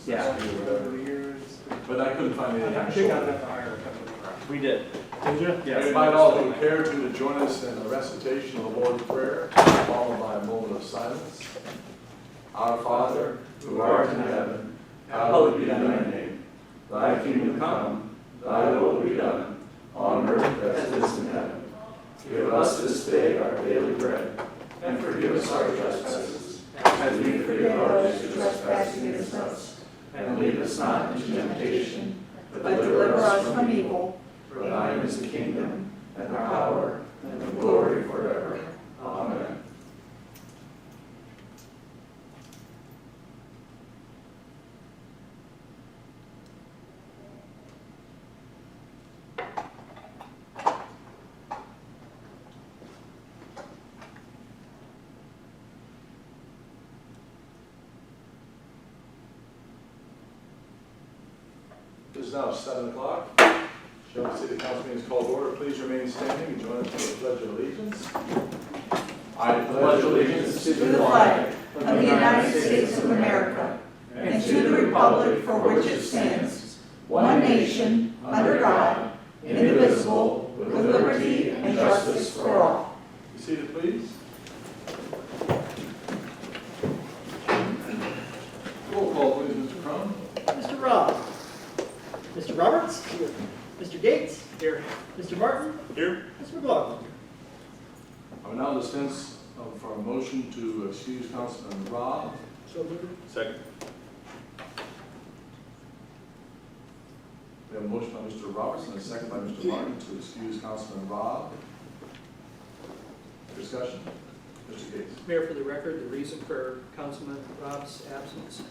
Yeah. over the years. But I couldn't find any I actual. think I'd have to hire a company. We did. Did you? Yeah. We invite all who care to join us in the recitation of the Lord's Prayer, followed by a moment of silence. Our Father, who art in heaven, hallowed be thy name. Thy kingdom come, thy will be done, on earth as it is in heaven. Give us this day our daily bread, and forgive us our trespasses, as we forgive those who trespass against us. And lead us not into temptation, but deliver us from evil. For thine is the kingdom, and the power, and the glory forever. Amen. It is now 7 o'clock. Shelby City Council meeting is called to order. Please remain standing and join us in the Pledge of Allegiance. I pledge allegiance to the flag of the United States of America and to the republic for which it stands, one nation, under God, indivisible, with liberty and justice for all. Be seated, please. Roll call, please, Mr. Crum. Mr. Robb. Mr. Roberts. Here. Mr. Gates. Here. Mr. Martin. Here. Mr. McLaughlin. I will now dispense for a motion to excuse Councilman Robb. So moved. Second. We have a motion by Mr. Roberts and a second by Mr. Martin to excuse Councilman Robb. Discussion. Mr. Gates. Mayor, for the record, the reason for Councilman Robb's absence.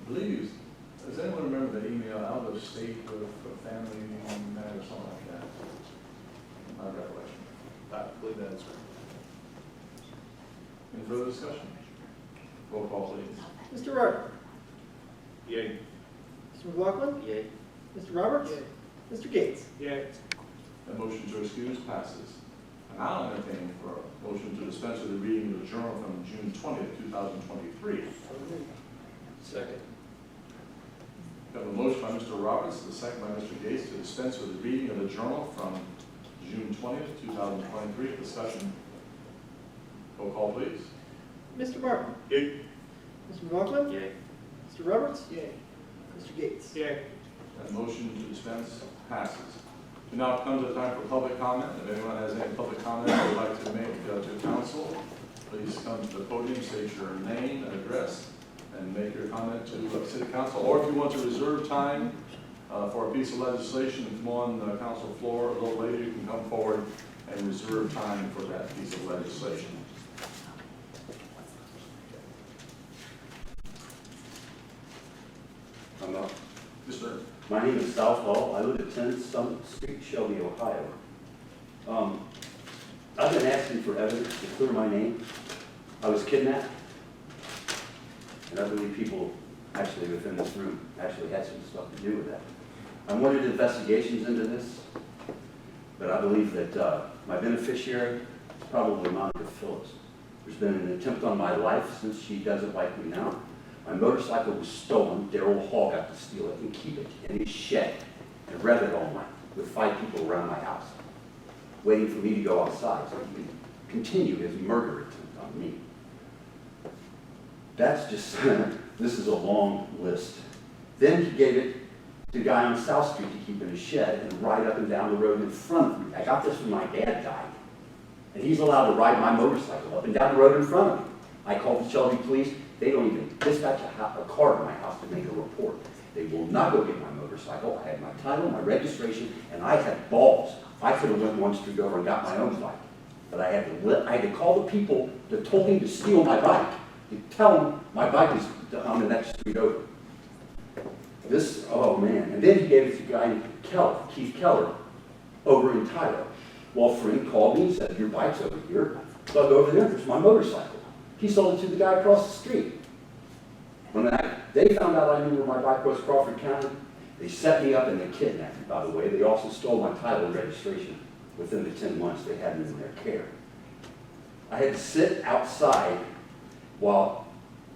Please, does anyone remember the email out of state with a family matter or something like that? My recollection. I believe that is right. Any further discussion? Roll call, please. Mr. Martin. Yay. Mr. McLaughlin. Yay. Mr. Roberts. Mr. Gates. Yeah. That motion to excuse passes. And I'll entertain for a motion to dispense with the reading of the journal from June 20th, 2023. Second. We have a motion by Mr. Roberts, the second by Mr. Gates to dispense with the reading of the journal from June 20th, 2023. Discussion. Roll call, please. Mr. Martin. Yay. Mr. McLaughlin. Yay. Mr. Roberts. Mr. Gates. Yeah. That motion to dispense passes. We now come to the time for public comment. If anyone has any public comment they would like to make to council, please come to the podium, state your name and address, and make your comment to City Council. Or if you want to reserve time for a piece of legislation and come on the council floor a little later, you can come forward and reserve time for that piece of legislation. I'm up. Yes, sir. My name is Southall. I live at 10 Summit Street, Shelby, Ohio. I've been asking for evidence to clear my name. I was kidnapped, and I believe people actually within this room actually had some stuff to do with that. I'm ordered investigations into this, but I believe that my beneficiary is probably Monica Phillips. There's been an attempt on my life since she doesn't like me now. My motorcycle was stolen. Darrell Hall got to steal it and keep it in his shed and rev it all night with 5 people around my house, waiting for me to go outside so he can continue his murder attempt on me. That's just, this is a long list. Then he gave it to a guy on South Street to keep in his shed and ride up and down the road in front of me. I got this when my dad died. And he's allowed to ride my motorcycle up and down the road in front of me. I called the Shelby police. They don't even dispatch a car to my house to make a report. They will not go get my motorcycle. I had my title, my registration, and I had balls. I could have went one street over and got my own bike. But I had to call the people that told me to steal my bike, to tell them my bike is on the next street over. This, oh man. And then he gave it to a guy named Keith Keller, over in Tyler. Well, a friend called me and said, your bike's over here. So I go over there, there's my motorcycle. He sold it to the guy across the street. When they found out I knew where my bike was, Crawford County, they set me up and they kidnapped me, by the way. They also stole my title and registration within the 10 months they had me in their care. I had to sit outside while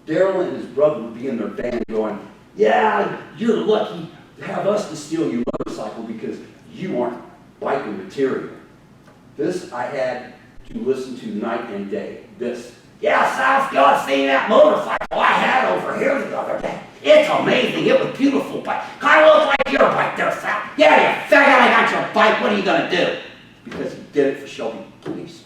Daryl and his brother would be in their van going, yeah, you're lucky to have us to steal your motorcycle because you aren't biking material. This I had to listen to night and day. This, yeah, South, y'all seen that motorcycle I had over here the other day? It's amazing. It was beautiful bike. Kind of looks like your bike there, South. Yeah, you faggot, I got your bike. What are you going to do? Because he did it for Shelby police.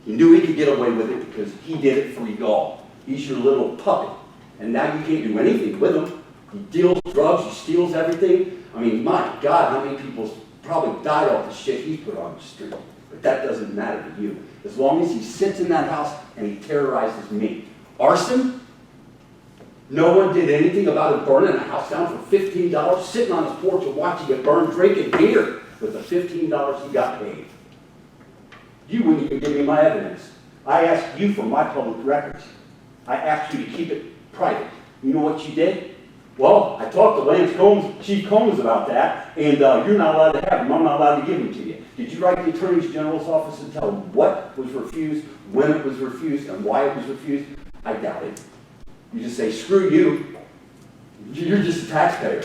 He knew he could get away with it because he did it for y'all. He's your little puppet. And now you can't do anything with him. He deals drugs, he steals everything. I mean, my God, how many people probably died off the shit he put on the street. But that doesn't matter to you. As long as he sits in that house and he terrorizes me. Arson? No one did anything about him burning a house down for $15, sitting on his porch and watching it burn, drinking beer with the $15 he got paid. You wouldn't even give me my evidence. I asked you for my public records. I asked you to keep it private. You know what you did? Well, I talked to Chief Combs about that, and you're not allowed to have them. I'm not allowed to give them to you. Did you write the Attorney General's office and tell them what was refused, when it was refused, and why it was refused? I doubt it. You just say, screw you. You're just a taxpayer.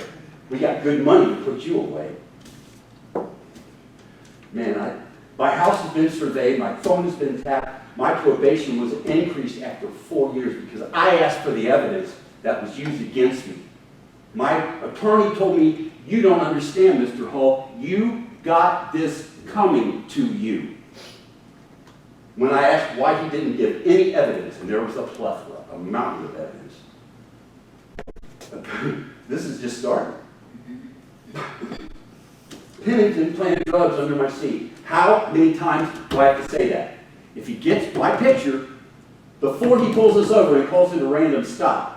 We got good money to put you away. Man, my house has been surveyed, my phone has been tapped, my probation was increased after 4 years because I asked for the evidence that was used against me. My attorney told me, you don't understand, Mr. Hull, you got this coming to you. When I asked why he didn't give any evidence, and there was a plethora, a mountain of evidence. This is just starting. Pennington planted drugs under my seat. How many times do I have to say that? If he gets my picture, before he pulls us over and calls it a random stop,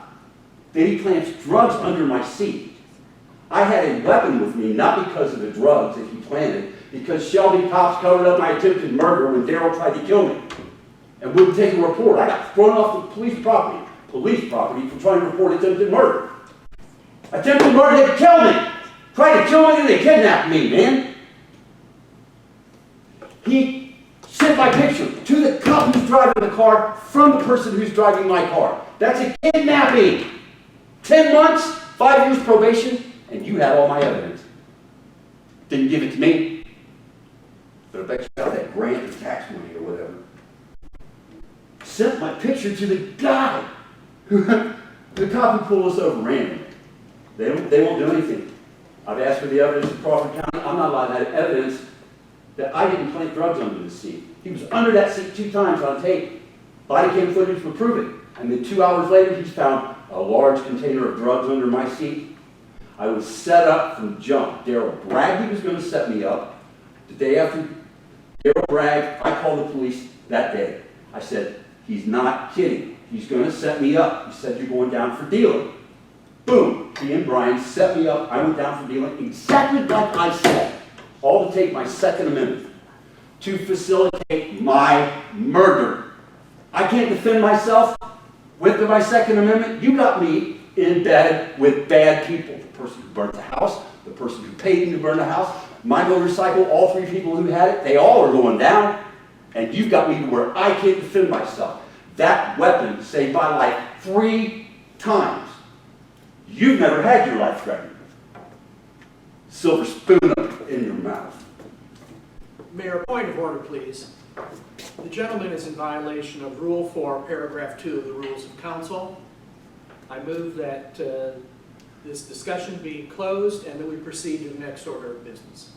then he plants drugs under my seat. I had a weapon with me, not because of the drugs that he planted, because Shelby cops covered up my attempted murder when Daryl tried to kill me and wouldn't take a report. I got thrown off the police property for trying to report attempted murder. Attempted murder, they killed me. Tried to kill me and they kidnapped me, man. He sent my picture to the cop who's driving the car from the person who's driving my car. That's a kidnapping. 10 months, 5 years probation, and you had all my evidence. Didn't give it to me. But I bet you got that grant or tax money or whatever. Sent my picture to the guy, the cop who pulled us over randomly. They won't do anything. I've asked for the evidence in Crawford County. I'm not allowed to have evidence that I didn't plant drugs under the seat. He was under that seat 2 times on tape. Body cam footage would prove it. And then 2 hours later, he's found a large container of drugs under my seat. I was set up from jump. Daryl bragged he was going to set me up. The day after Daryl bragged, I called the police that day. I said, he's not kidding. He's going to set me up. He said, you're going down for dealing. Boom. He and Brian set me up. I went down for dealing exactly like I said. All to take my Second Amendment. To facilitate my murder. I can't defend myself with my Second Amendment. You got me in bed with bad people. The person who burnt the house, the person who paid me to burn the house, my motorcycle, all 3 people who had it, they all are going down. And you've got me to where I can't defend myself. That weapon saved my life 3 times. You've never had your life threatened. Silver spoon up in your mouth. Mayor, point of order, please. The gentleman is in violation of Rule 4, Paragraph 2 of the Rules of Council. I move that this discussion be closed and that we proceed to the next order of business.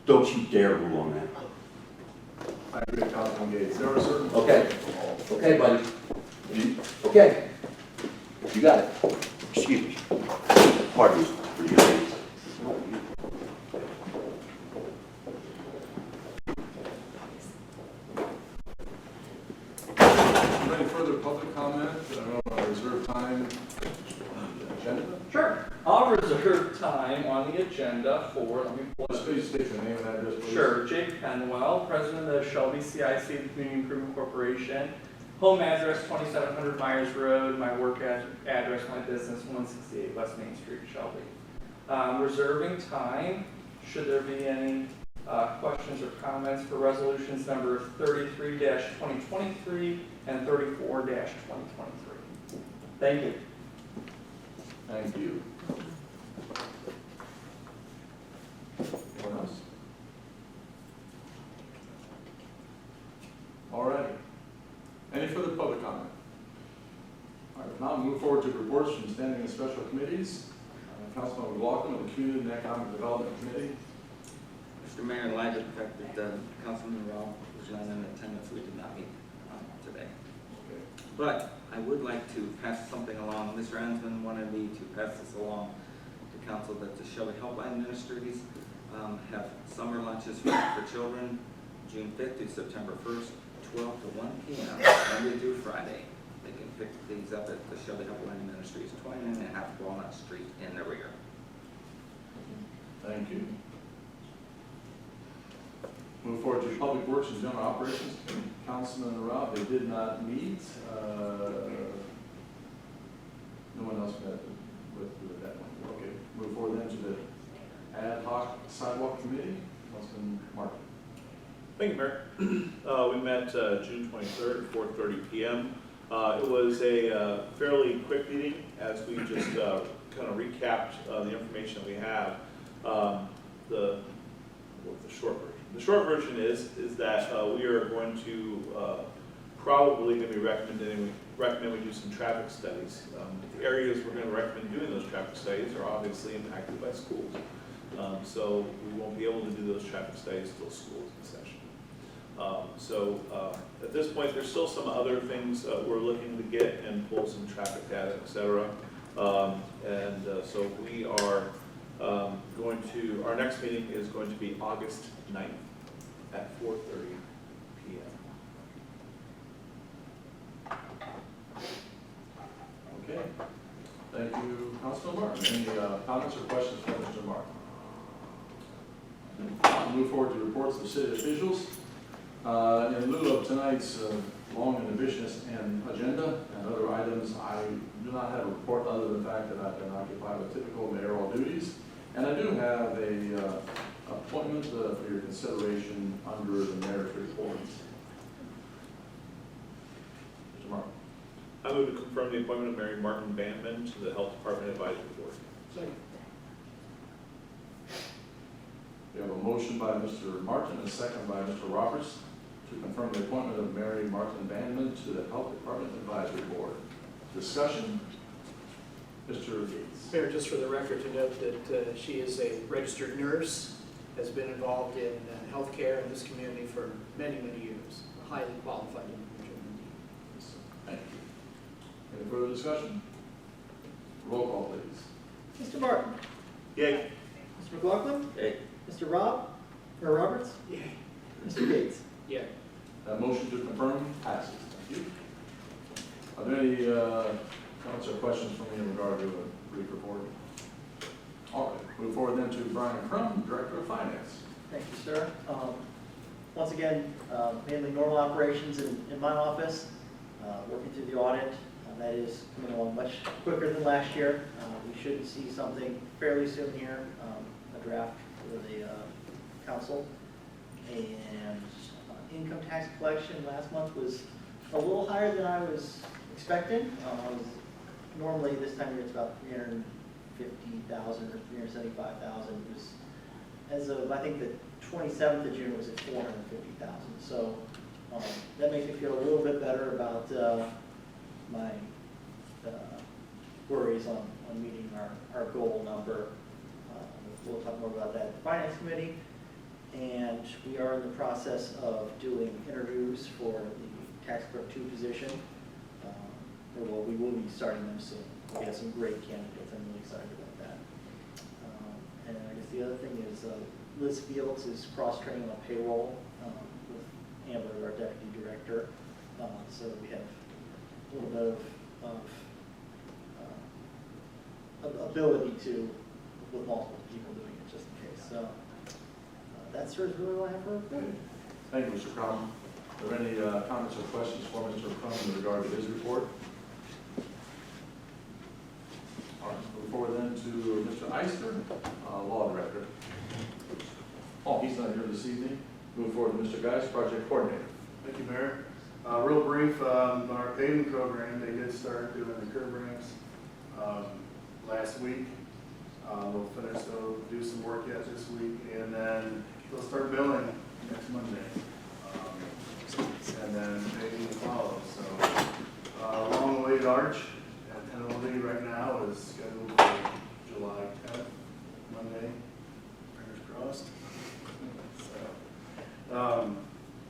Don't you dare rule on that. I agree with Councilman Gates. There are certain... Okay. Okay, buddy. Okay. You got it. Excuse me. Pardon me for your things. Any further public comment? I don't know, reserve time on the agenda? Sure. I'll reserve time on the agenda for, let me pull Just it. please state your name and address, please. Sure. Jake Penwell, President of the Shelby CIC, the Community Improvement Corporation. Home address 2700 Myers Road. My work address, my business 168 West Main Street, Shelby. Reserving time. Should there be any Questions or comments for resolutions number 33-2023 and 34-2023? Thank you. Thank you. Anyone else? All right. Any further public comment? All right, now move forward to reports from standing and special committees. Councilman McLaughlin of the Community and Economic Development Committee. Mr. Mayor, in light of the fact that Councilman Rao was not in attendance, we did not meet today. Okay. But I would like to pass something along. Mr. Ansman wanted me to pass this along to council that the Shelby Helpline Ministries have summer lunches for children, June 5th through September 1st, 12 to 1 p.m., Monday through Friday. They can pick these up at the Shelby Helpline Ministries, 29.5 Walnut Street in the rear. Thank you. Move forward to Public Works and General Operations. Councilman Rao, they did not meet. No one else met with that one. Okay. Move forward then to the Ad Hoc Sidewalk Committee. Councilman Martin. Thank you, Mayor. We met June 23rd at 4:30 p.m. It was a fairly quick meeting as we just kind of recapped the information that we have. The short version. The short version is that we are going to probably going to be recommend we do some traffic studies. The areas we're going to recommend doing those traffic studies are obviously impacted by schools. So we won't be able to do those traffic studies until school is in session. At this point, there's still some other things we're looking to get and pull some traffic data, et cetera. So we are our next meeting is going to be August 9th at 4:30 p.m. Okay. Thank you, Councilman Martin. Any comments or questions for Mr. Martin? Move forward to reports of city officials. In lieu of tonight's long and ambitious agenda and other items, I do not have a report other than the fact that I've been occupied with typical mayoral duties. And I do have a appointment for your consideration under the mayor's reports. Mr. Martin. I move to confirm the appointment of Mary Martin Bandman to the Health Department Advisory Board. Second. We have a motion by Mr. Martin and a second by Mr. Roberts to confirm the appointment of Mary Martin Bandman to the Health Department Advisory Board. Discussion. Mr. Gates. Mayor, just for the record to note that she is a registered nurse, has been involved in healthcare in this community for many, many years. A highly qualified individual indeed. Thank you. Any further discussion? Roll call, please. Mr. Martin? Yay. Mr. McLaughlin? Yay. Mr. Roberts? Yay. Mr. Gates? Yeah. That motion to confirm passes. Thank you. Are there any comments or questions from me in regard to a brief report? All right. Move forward then to Brian Crum, Director of Finance. Thank you, sir. Once again, mainly normal operations in my office, working through the audit. That is coming along much quicker than last year. We should see something fairly soon here, a draft for the council. And income tax collection last month was a little higher than I was expecting. Normally this time of year it's about 350,000 or 375,000. It was, as of I think the 27th of June, it was at 450,000. So that makes me feel a little bit better about my worries on meeting our goal number. We'll talk more about that at the Finance Committee. And we are in the process of doing interviews for the tax clerk 2 position. We will be starting them soon. We have some great candidates. I'm really excited about that. And I guess the other thing is Liz Fields is cross-training on payroll with Amber, our deputy director. So we have a little bit of ability to, with multiple people doing it just in case. So that's really what I have for a report. Thank you, Mr. Crum. Are there any comments or questions for Mr. Crum in regard to his report? All right, move forward then to Mr. Eister, Law Director. Oh, he's not here this evening. Move forward to Mr. Geis, project coordinator. Thank you, Mayor. Real brief, our paving program, they did start doing the curb ramps last week. They'll do some work yet this week, and then they'll start billing next Monday. And then paving will follow. So, long-awaited arch, and tentatively right now is scheduled for July 10th, Monday. Fingers crossed.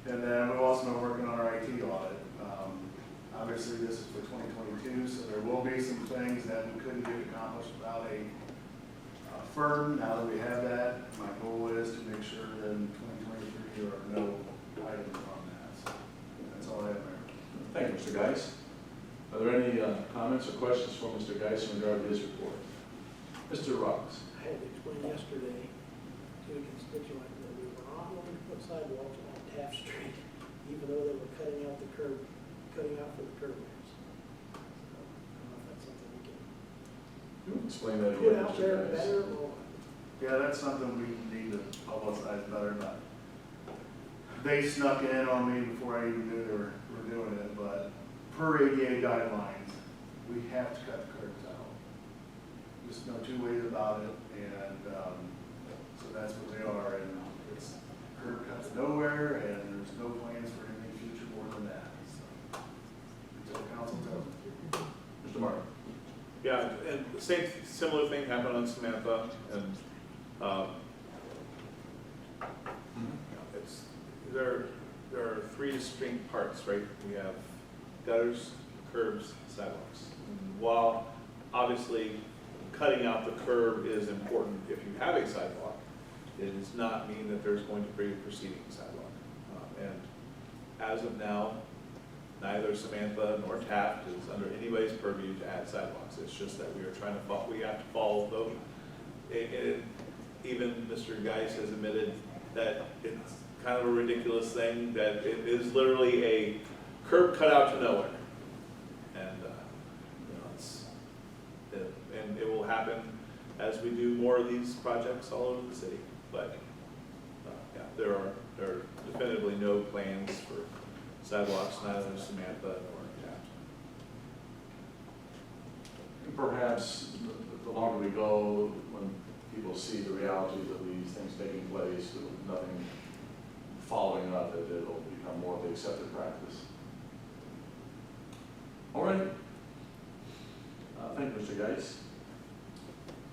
And then we've also been working on our IT audit. Obviously, this is for 2022, so there will be some things that we couldn't get accomplished without a firm. Now that we have that, my goal is to make sure that in 2023 there are no items on that. So that's all I have, Mayor. Thank you, Mr. Geis. Are there any comments or questions for Mr. Geis in regard to his report? Mr. Rogers. I had to explain yesterday to a constituent that we were not going to put sidewalks on Taft Street, even though they were cutting out for the curb ramps. So, I don't know if that's something we can You can explain that put again, out Mr. there Geis. better or what. Yeah, that's something we need to publicize better, but they snuck in on me before I even knew they were doing it, but per ADA guidelines, we have to cut the curbs out. Just no two ways about it, and so that's what they are, and it's curb cuts nowhere, and there's no plans for anything future more than that, so until council tells me. Mr. Martin. Yeah, and the similar thing happened on Samantha, and it's, there are three distinct parts, right? We have gutters, curbs, sidewalks. And while obviously cutting out the curb is important if you have a sidewalk, it does not mean that there's going to be a preceding sidewalk. And as of now, neither Samantha nor Taft is under anybody's purview to add sidewalks. It's just that we are trying to we have to follow those. Even Mr. Geis has admitted that it's kind of a ridiculous thing, that it is literally a curb cut out to nowhere. And, and it will happen as we do more of these projects all over the city. But, yeah, there are definitively no plans for sidewalks, neither Samantha nor Taft. And perhaps the longer we go, when people see the realities of these things taking place, with nothing following up, that it'll become more of the accepted practice. All right. Thank you, Mr. Geis.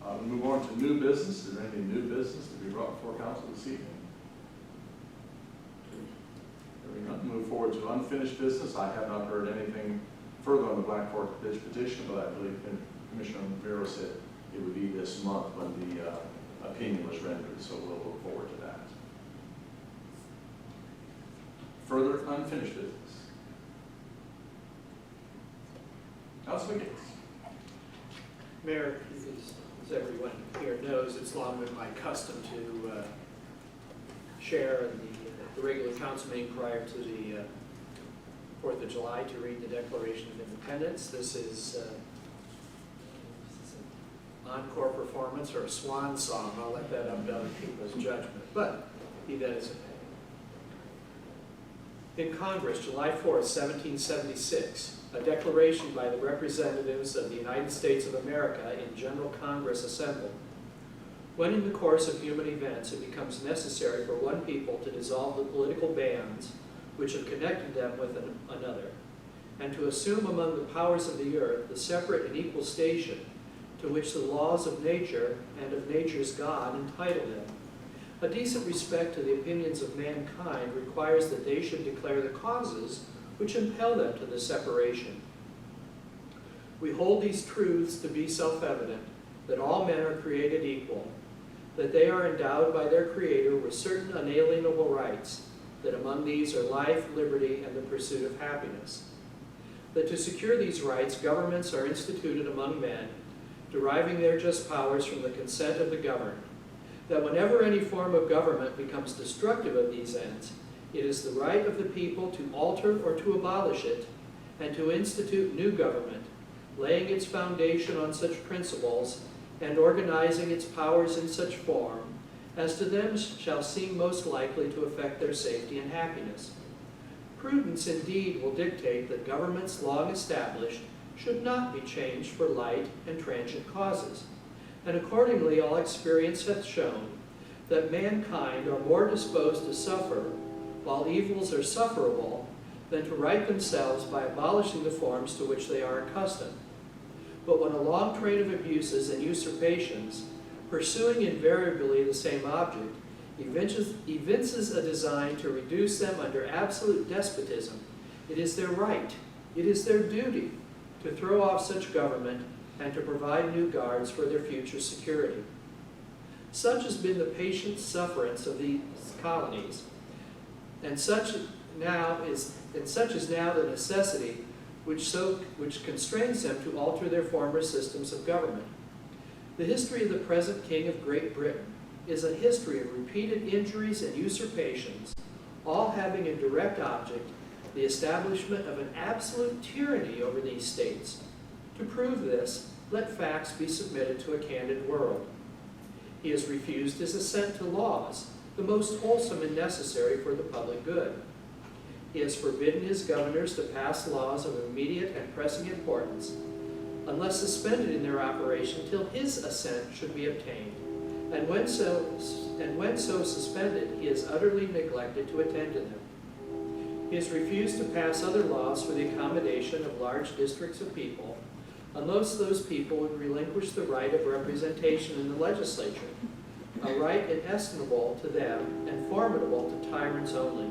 We'll move on to new business. Is there any new business to be brought before council this evening? Hearing none, move forward to unfinished business. I have not heard anything further on the Black Fork Ditch petition, but I believe Commissioner Rivera said it would be this month when the opinion was rendered, so we'll look forward to that. Further unfinished business. Councilman Gates. Mayor, as everyone here knows, it's long been my custom to share in the regular council meeting prior to the 4th of July to read the Declaration of Independence. This is an encore performance or a swan song. I'll let that up to other people's judgment, but be that as it may. In Congress, July 4th, 1776, a declaration by the representatives of the United States of America in General Congress assembled. When in the course of human events it becomes necessary for one people to dissolve the political bands which have connected them with another, and to assume among the powers of the earth the separate and equal station to which the laws of nature and of nature's God entitle them, a decent respect to the opinions of mankind requires that they should declare the causes which impel them to the separation. We hold these truths to be self-evident, that all men are created equal, that they are endowed by their Creator with certain unalienable rights, that among these are life, liberty, and the pursuit of happiness. That to secure these rights, governments are instituted among men, deriving their just powers from the consent of the governed. That whenever any form of government becomes destructive of these ends, it is the right of the people to alter or to abolish it, and to institute new government, laying its foundation on such principles and organizing its powers in such form as to them shall seem most likely to affect their safety and happiness. Prudence indeed will dictate that governments long established should not be changed for light and transient causes, and accordingly all experience hath shown that mankind are more disposed to suffer, while evils are sufferable, than to right themselves by abolishing the forms to which they are accustomed. But when a long train of abuses and usurpations, pursuing invariably the same object, evinces a design to reduce them under absolute despotism, it is their right, it is their duty, to throw off such government and to provide new guards for their future security. Such has been the patient sufferance of these colonies, and such is now the necessity which constrains them to alter their former systems of government. The history of the present King of Great Britain is a history of repeated injuries and usurpations, all having a direct object the establishment of an absolute tyranny over these states. To prove this, let facts be submitted to a candid world. He has refused his assent to laws, the most wholesome and necessary for the public good. He has forbidden his governors to pass laws of immediate and pressing importance, unless suspended in their operation till his assent should be obtained, and when so suspended, he has utterly neglected to attend to them. He has refused to pass other laws for the accommodation of large districts of people, unless those people would relinquish the right of representation in the legislature, a right inestimable to them and formidable to tyrants only.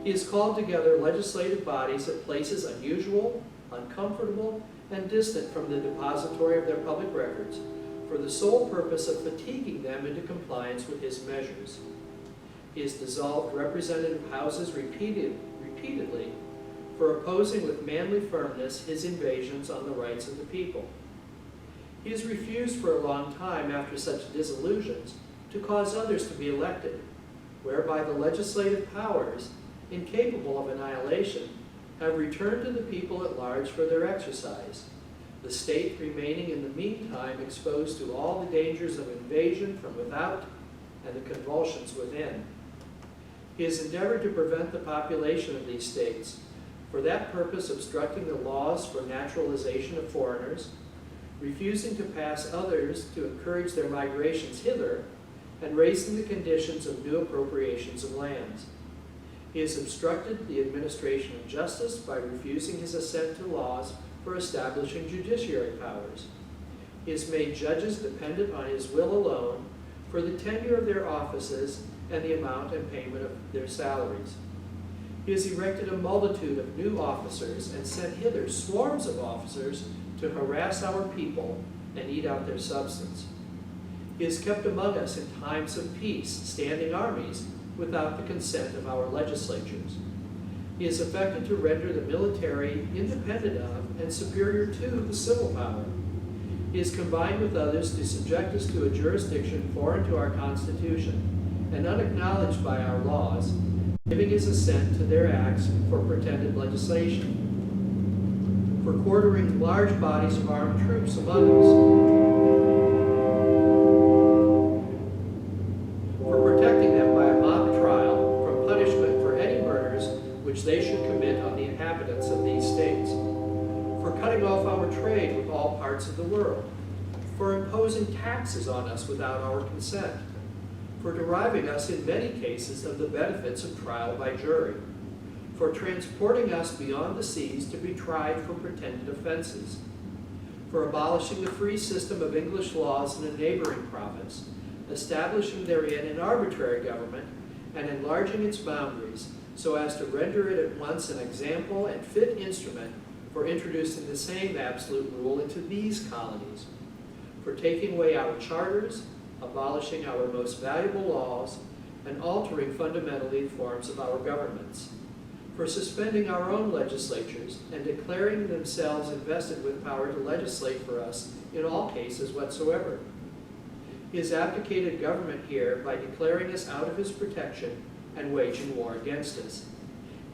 He has called together legislative bodies at places unusual, uncomfortable, and distant from the depository of their public records, for the sole purpose of fatiguing them into compliance with his measures. He has dissolved representative houses repeatedly for opposing with manly firmness his invasions on the rights of the people. He has refused for a long time, after such disillusions, to cause others to be elected, whereby the legislative powers, incapable of annihilation, have returned to the people at large for their exercise, the state remaining in the meantime exposed to all the dangers of invasion from without and the convulsions within. He has endeavored to prevent the population of these states, for that purpose obstructing the laws for naturalization of foreigners, refusing to pass others to encourage their migrations hither, and raising the conditions of new appropriations of lands. He has obstructed the administration of justice by refusing his assent to laws for establishing judiciary powers. He has made judges dependent on his will alone for the tenure of their offices and the amount and payment of their salaries. He has erected a multitude of new officers and sent hither swarms of officers to harass our people and eat out their substance. He has kept among us in times of peace standing armies without the consent of our legislatures. He has affected to render the military independent of and superior to the civil power. He has combined with others to subject us to a jurisdiction foreign to our Constitution and unacknowledged by our laws, giving his assent to their acts for pretended legislation, for quartering large bodies of armed troops among us, for protecting them by a mock trial from punishment for any murders which they should commit on the inhabitants of these states, for cutting off our trade with all parts of the world, for imposing taxes on us without our consent, for deriving us in many cases of the benefits of trial by jury, for transporting us beyond the seas to be tried for pretended offenses, for abolishing the free system of English laws in a neighboring province, establishing therein an arbitrary government, and enlarging its boundaries so as to render it at once an example and fit instrument for introducing the same absolute rule into these colonies, for taking away our charters, abolishing our most valuable laws, and altering fundamentally the forms of our governments, for suspending our own legislatures and declaring themselves invested with power to legislate for us in all cases whatsoever. He has abdicated government here by declaring us out of his protection and waging war against us.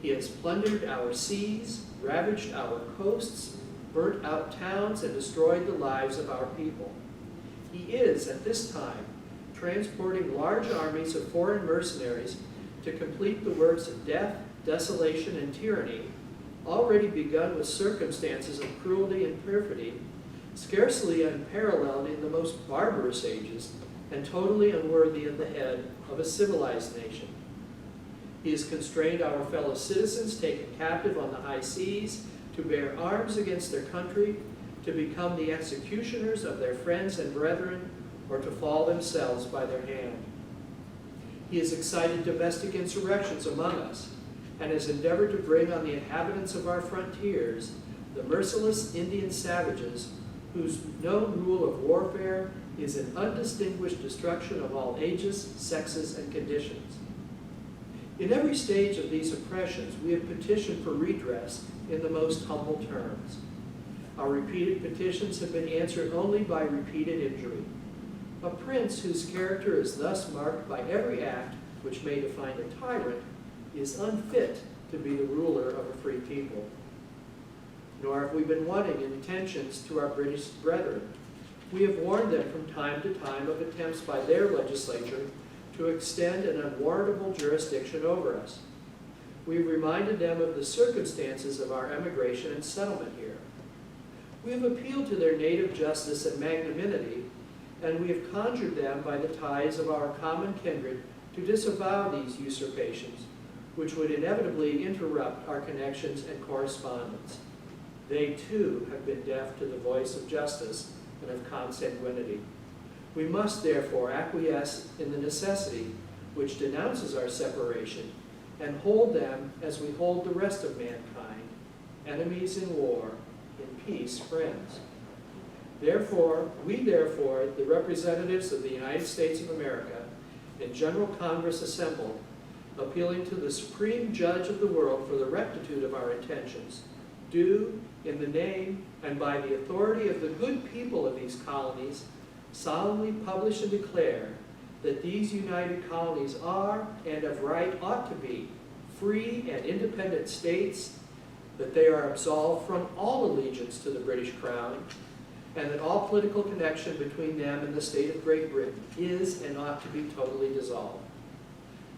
He has plundered our seas, ravaged our coasts, burnt out towns, and destroyed the lives of our people. He is, at this time, transporting large armies of foreign mercenaries to complete the works of death, desolation, and tyranny, already begun with circumstances of cruelty and perfidy, scarcely unparalleled in the most barbarous ages, and totally unworthy of the head of a civilized nation. He has constrained our fellow citizens taken captive on the high seas to bear arms against their country, to become the executioners of their friends and brethren, or to fall themselves by their hand. He has excited domestic insurrections among us, and has endeavored to bring on the inhabitants of our frontiers the merciless Indian savages whose known rule of warfare is an undistinguished destruction of all ages, sexes, and conditions. In every stage of these oppressions, we have petitioned for redress in the most humble terms. Our repeated petitions have been answered only by repeated injury. A prince whose character is thus marked by every act which may define a tyrant is unfit to be the ruler of a free people. Nor have we been wanting in attentions to our British brethren. We have warned them from time to time of attempts by their legislature to extend an unwarrantable jurisdiction over us. We have reminded them of the circumstances of our emigration and settlement here. We have appealed to their native justice and magnanimity, and we have conjured them by the ties of our common kindred to disavow these usurpations, which would inevitably interrupt our connections and correspondence. They too have been deaf to the voice of justice and of consanguinity. We must therefore acquiesce in the necessity which denounces our separation and hold them as we hold the rest of mankind, enemies in war, in peace friends. Therefore, the representatives of the United States of America, in General Congress assembled, appealing to the Supreme Judge of the world for the rectitude of our intentions, do, in the name and by the authority of the good people of these colonies, solemnly publish and declare that these united colonies are, and of right ought to be, free and independent states, that they are absolved from all allegiance to the British Crown, and that all political connection between them and the state of Great Britain is and ought to be totally dissolved,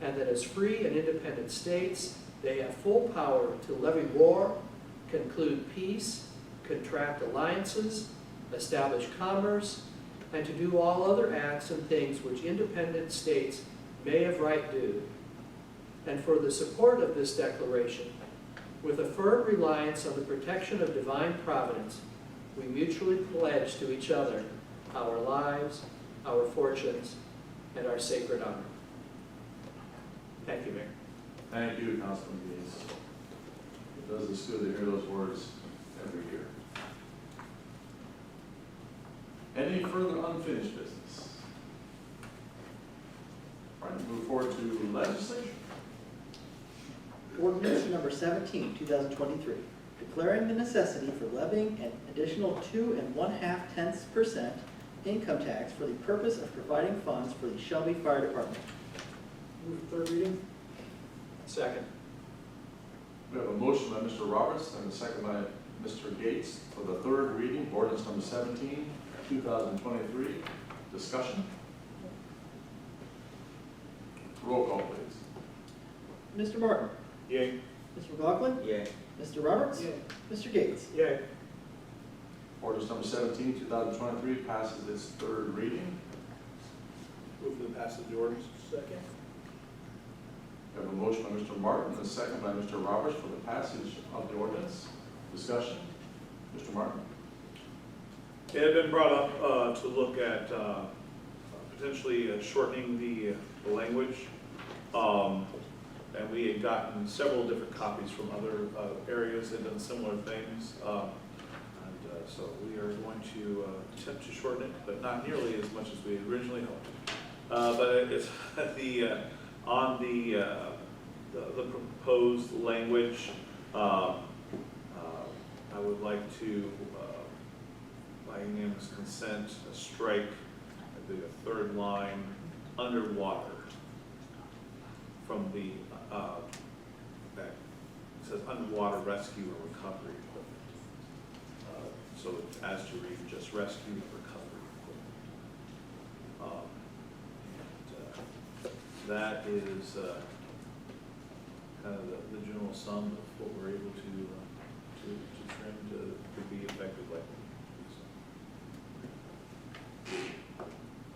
and that as free and independent states, they have full power to levy war, conclude peace, contract alliances, establish commerce, and to do all other acts and things which independent states may of right do. And for the support of this declaration, with a firm reliance on the protection of divine providence, we mutually pledge to each other our lives, our fortunes, and our sacred honor. Thank you, Mayor. Thank you, Councilman Gaines. It does us good to hear those words every year. Any further unfinished business? All right, move forward to legislation. Ordinance number 17, 2023, declaring the necessity for levying an additional 2 1/2% income tax for the purpose of providing funds for the Shelby Fire Department. Move to third reading. Second. We have a motion by Mr. Roberts and a second by Mr. Gates for the third reading, ordinance number 17, 2023. Discussion? Roll call, please. Mr. Martin? Yay. Mr. McLaughlin? Yay. Mr. Roberts? Yay. Mr. Gates? Yay. Ordinance number 17, 2023 passes its third reading. Move for the passage of the ordinance. Second. We have a motion by Mr. Martin and a second by Mr. Roberts for the passage of the ordinance. Discussion? Mr. Martin? It had been brought up to look at potentially shortening the language. And we had gotten several different copies from other areas that done similar things. So we are going to attempt to shorten it, but not nearly as much as we had originally hoped. But it's on the proposed language. I would like to, by unanimous consent, strike the third line, underwater, from the that says underwater rescue and recovery equipment. So as to read just rescue and recovery equipment. that is kind of the general sum of what we're able to trim to be effective like.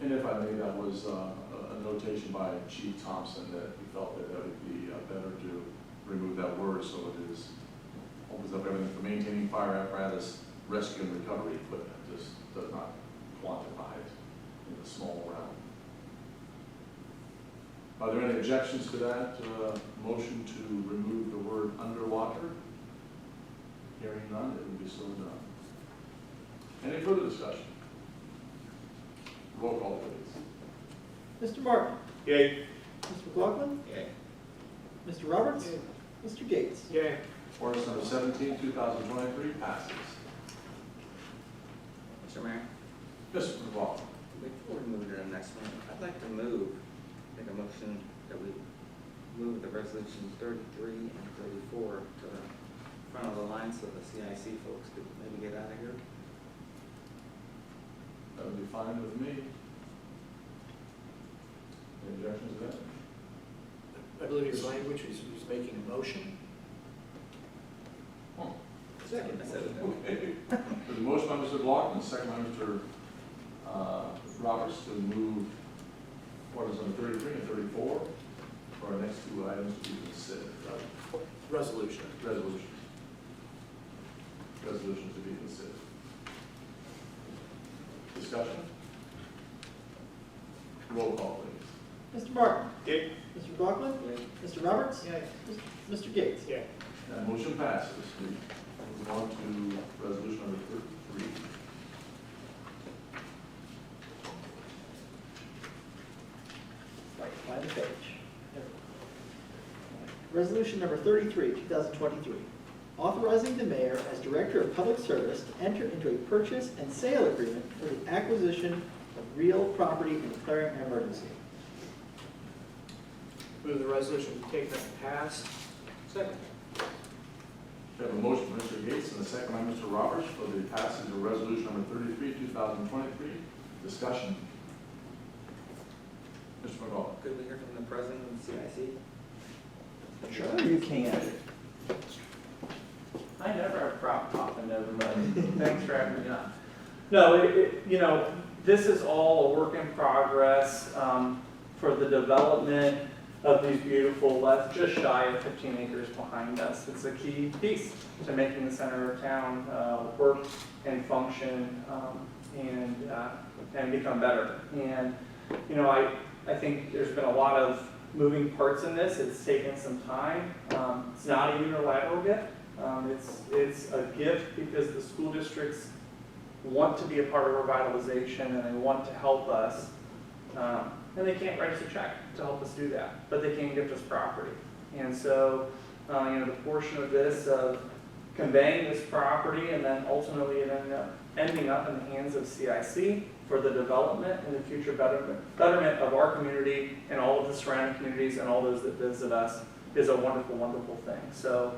And if I may, that was a notation by Chief Thompson that he felt that it would be better to remove that word so it is, opens up everything for maintaining fire apparatus, rescue and recovery equipment. This does not quantify it in the small realm. Are there any objections to that motion to remove the word underwater? Hearing none, it will be so done. Any further discussion? Roll call, please. Mr. Martin? Yay. Mr. McLaughlin? Yay. Mr. Roberts? Mr. Gates? Yay. Ordinance number 17, 2023 passes. Mr. Mayor, Mr. McLaughlin. before we move to the next one, I'd like to make a motion that we move the resolutions 33 and 34 to the front of the line so the CIC folks could maybe get out of here. That would be fine with me. Any objections to that? I believe his language is he's making a motion. Second. I said it. Okay. There's a motion by Mr. McLaughlin, second by Mr. Roberts to move ordinance number 33 and 34 for our next two items to be considered. Resolution. Resolutions. Resolutions to be considered. Discussion? Roll call, please. Mr. Martin? Yay. Mr. McLaughlin? Mr. Roberts? Mr. Gates? Yeah. That motion passes. We move on to resolution number 33. Right, find the page. Resolution number 33, 2023. Authorizing the mayor as Director of Public Service to enter into a purchase and sale agreement for the acquisition of real property and declaring an emergency. Move the resolution be taken up and passed. Second. We have a motion from Mr. Gates and a second by Mr. Roberts for the passage of resolution number 33, 2023. Discussion? Mr. McGraw. Could we hear from the president of the CIC? Sure you can. I never have a problem talking to everybody. Thanks for having me on. No, you know, this is all a work in progress for the development of these beautiful, just shy of 15 acres behind us. It's a key piece to making the center of town work and function and become better. And, you know, I think there's been a lot of moving parts in this. It's taken some time. It's not a unilateral gift. It's a gift because the school districts want to be a part of revitalization and they want to help us. And they can't write us a check to help us do that, but they can gift us property. And so, you know, the portion of this of conveying this property and then ultimately it ending up in the hands of CIC for the development and the future betterment of our community and all of the surrounding communities and all those that visit us is a wonderful, wonderful thing. So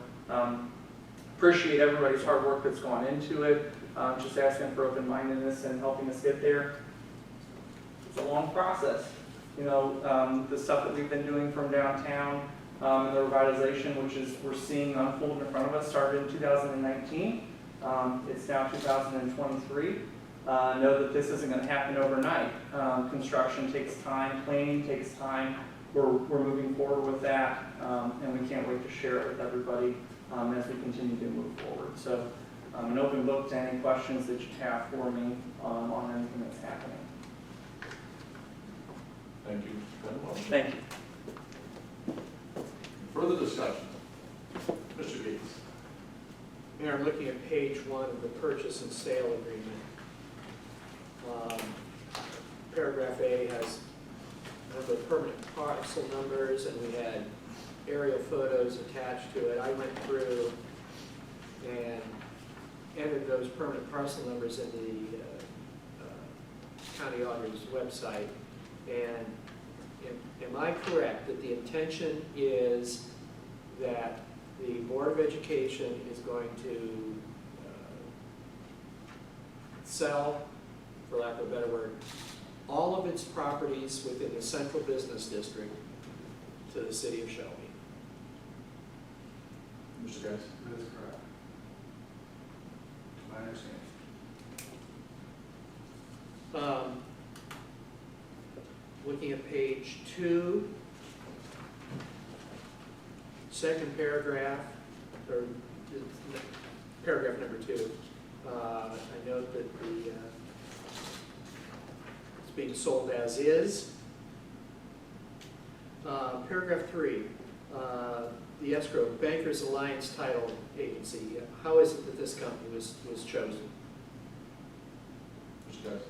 appreciate everybody's hard work that's gone into it. Just asking for open-mindedness and helping us get there. It's a long process. You know, the stuff that we've been doing from downtown and the revitalization, which is we're seeing unfold in front of us, started in 2019. It's now 2023. Know that this isn't going to happen overnight. Construction takes time, planning takes time. We're moving forward with that, and we can't wait to share it with everybody as we continue to move forward. So an open book to any questions that you have for me on anything that's happening. Thank you. Thank you. Further discussion? Mr. Gates. Mayor, I'm looking at page 1 of the purchase and sale agreement. Paragraph A has a number of permanent parcel numbers, and we had aerial photos attached to it. I went through and entered those permanent parcel numbers in the county auditor's website. And am I correct that the intention is that the Board of Education is going to sell, for lack of a better word, all of its properties within the central business district to the city of Shelby. Mr. Geis? That is correct. I understand. Looking at page 2, second paragraph, or paragraph number 2, I note that it's being sold as is. Paragraph 3, the escrow, Bankers Alliance Title Agency. How is it that this company was chosen? Mr. Geis?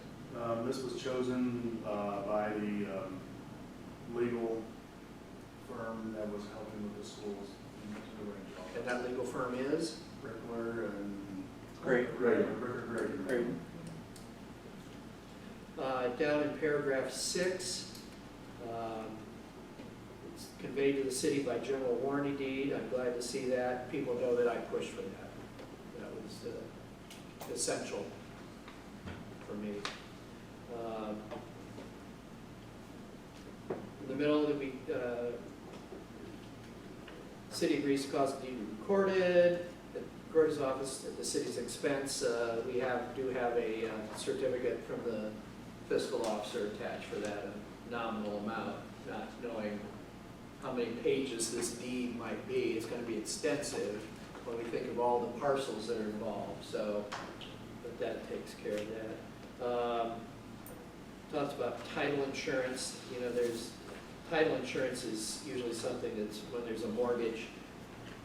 This was chosen by the legal firm that was helping with the schools. And that legal firm is? Rickler and. Great. Rickler. Great. Down in paragraph 6, it's conveyed to the city by general warranty deed. I'm glad to see that. People know that I pushed for that. That was essential for me. In the middle, that we, city agrees to cause the deed to be recorded. At the recorder's office, at the city's expense, we do have a certificate from the fiscal officer attached for that, a nominal amount, not knowing how many pages this deed might be. It's going to be extensive when we think of all the parcels that are involved, so but that takes care of that. Talks about title insurance. You know, title insurance is usually something that's when there's a mortgage.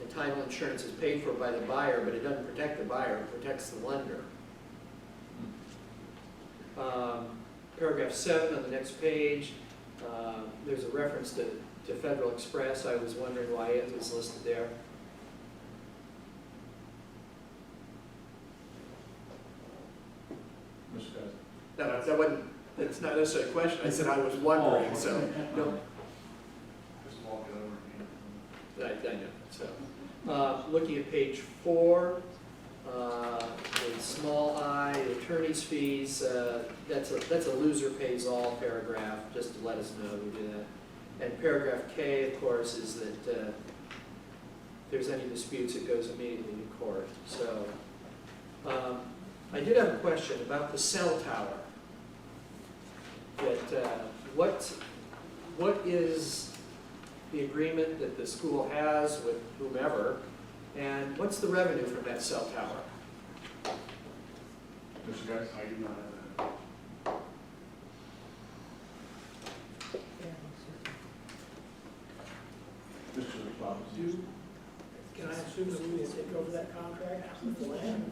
The title insurance is paid for by the buyer, but it doesn't protect the buyer, it protects the lender. Paragraph 7 on the next page, there's a reference to Federal Express. I was wondering why it was listed there. Mr. Geis? That's not necessarily a question. I said I was wondering, so, no, Just walk it over again. I know, so. Looking at page 4, the small I, attorney's fees, that's a loser pays all paragraph, just to let us know we do that. And paragraph K, of course, is that if there's any disputes, it goes immediately to court. So, I did have a question about the cell tower. That what is the agreement that the school has with whomever, and what's the revenue from that cell tower? Mr. Geis? I do not have that. Mr. Robbins? Can I assume that we will take over that contract with the land?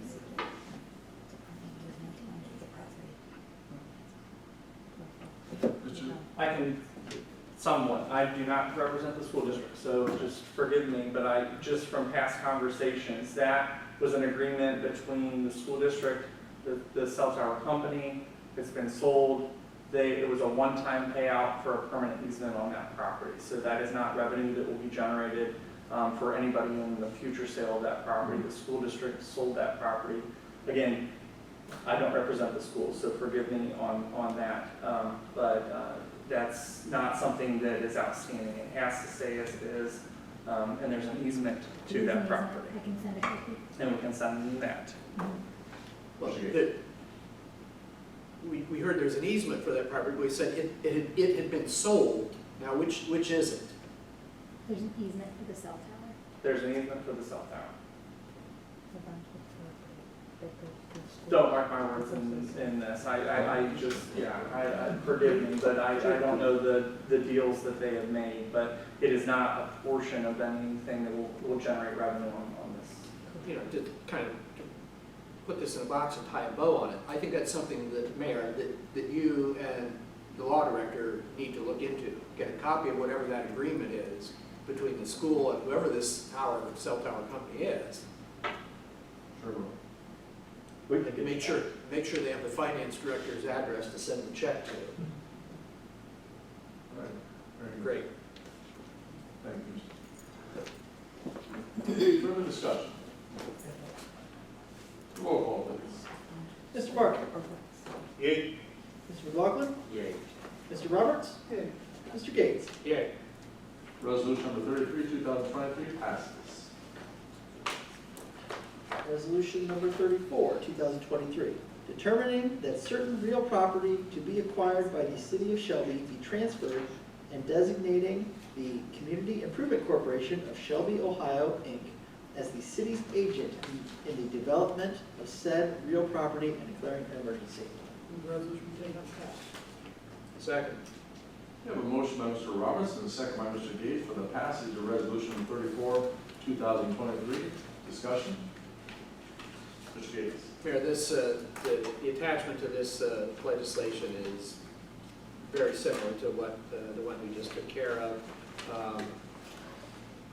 Mr. I can, somewhat, I do not represent the school district, so just forgive me, but just from past conversations, that was an agreement between the school district, the cell tower company. It's been sold. It was a one-time payout for a permanent easement on that property. So that is not revenue that will be generated for anybody in the future sale of that property. The school district sold that property. Again, I don't represent the school, so forgive me on that. But that's not something that is outstanding. It has to stay as it is, and there's an easement to that property. I can send it to you. And we can send that. Well, we heard there's an easement for that property. We said it had been sold. Now, which is it? There's an easement for the cell tower. There's an easement for the cell tower. It's a bunch of property that the school- Don't mark my words in this. I just, forgive me, but I don't know the deals that they have made, but it is not a portion of anything that will generate revenue on this. You know, to kind of put this in a box and tie a bow on it. I think that's something that, Mayor, that you and the law director need to look into. Get a copy of whatever that agreement is between the school and whoever this cell tower company is. Sure will. We And make sure they have the finance director's address to send the check to. All right. Very good. Great. Thank you, Mr. Further discussion? Roll call, please. Mr. Barker? Yay. Mr. McLaughlin? Yay. Mr. Roberts? Mr. Gates? Yay. Resolution number 33, 2023 passes. Resolution number 34, 2023, determining that certain real property to be acquired by the city of Shelby be transferred and designating the Community Improvement Corporation of Shelby, Ohio, Inc. as the city's agent in the development of said real property and declaring an emergency. Move the resolution be taken up and passed. Second. We have a motion by Mr. Roberts and a second by Mr. Gates for the passage of resolution number 34, 2023. Discussion? Mr. Gates. Mayor, this, the attachment to this legislation is very similar to what, the one we just took care of.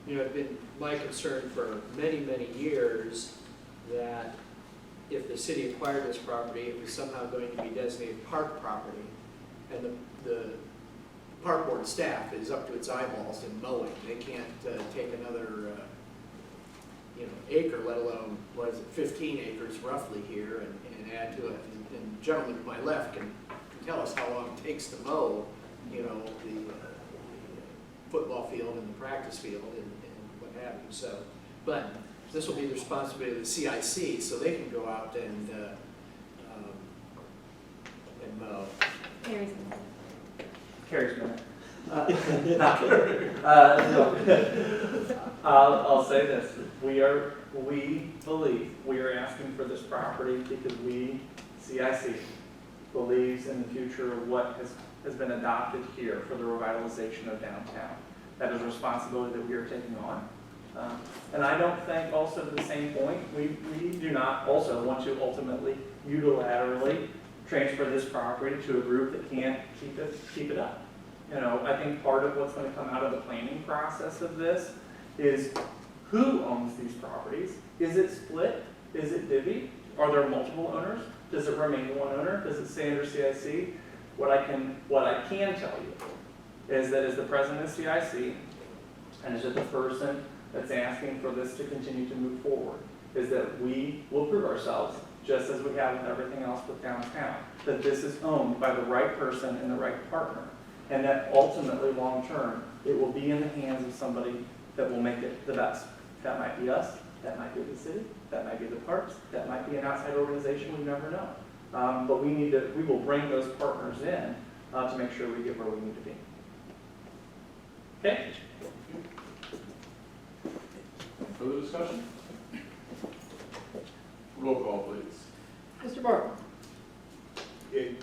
You know, it's been my concern for many, many years that if the city acquired this property, it was somehow going to be designated park property. And the park board staff is up to its eyeballs in mowing. They can't take another, acre, let alone, 15 acres roughly here and add to it. And the gentleman to my left can tell us how long it takes to mow, the football field and the practice field and what have you. So, but this will be the responsibility of the CIC, so they can go out and mow. Carries minute. I'll say this, we believe we are asking for this property because we, CIC, believes in the future of what has been adopted here for the revitalization of downtown. That is a responsibility that we are taking on. And I don't think also to the same point, we do not also want to ultimately unilaterally transfer this property to a group that can't keep it up. I think part of what's going to come out of the planning process of this is who owns these properties? Is it split? Is it divvied? Are there multiple owners? Does it remain one owner? Does it stay under CIC? What I can tell you is that as the president of CIC, and as the person that's asking for this to continue to move forward, is that we will prove ourselves, just as we have with everything else with downtown, that this is owned by the right person and the right partner, and that ultimately, long term, it will be in the hands of somebody that will make it the best. That might be us, that might be the city, that might be the parks, that might be an outside organization, we never know. But we will bring those partners in to make sure we get where we need to be. Okay? Further discussion? Roll call, please. Mr. Barton? Yay.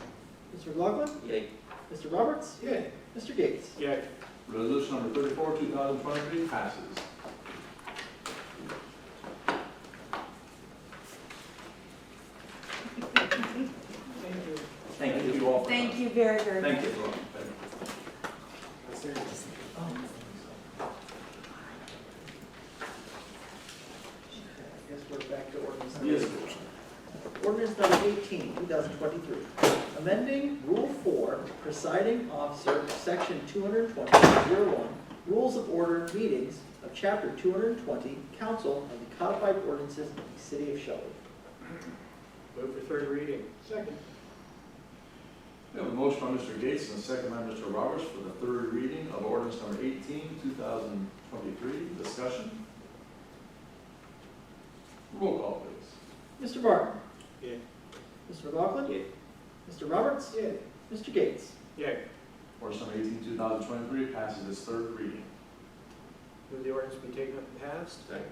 Mr. McLaughlin? Yay. Mr. Roberts? Yay. Mr. Gates? Yay. Resolution number 34, 2023 passes. Thank you all. Thank you very, very much. Thank you. I guess we're back to ordinance number Yes. 18. Ordinance number 18, 2023. Amending Rule 4, Presiding Officer, Section 220.01, Rules of Order Meetings of Chapter 220, Council of the Codified Ordinances of the City of Shelby. Move for third reading. Second. We have a motion by Mr. Gates and a second by Mr. Roberts for the third reading of ordinance number 18, 2023. Discussion? Roll call, please. Mr. Barton? Yay. Mr. McLaughlin? Yay. Mr. Roberts? Yay. Mr. Gates? Yay. Ordinance number 18, 2023 passes its third reading. Move the ordinance be taken up and passed. Second.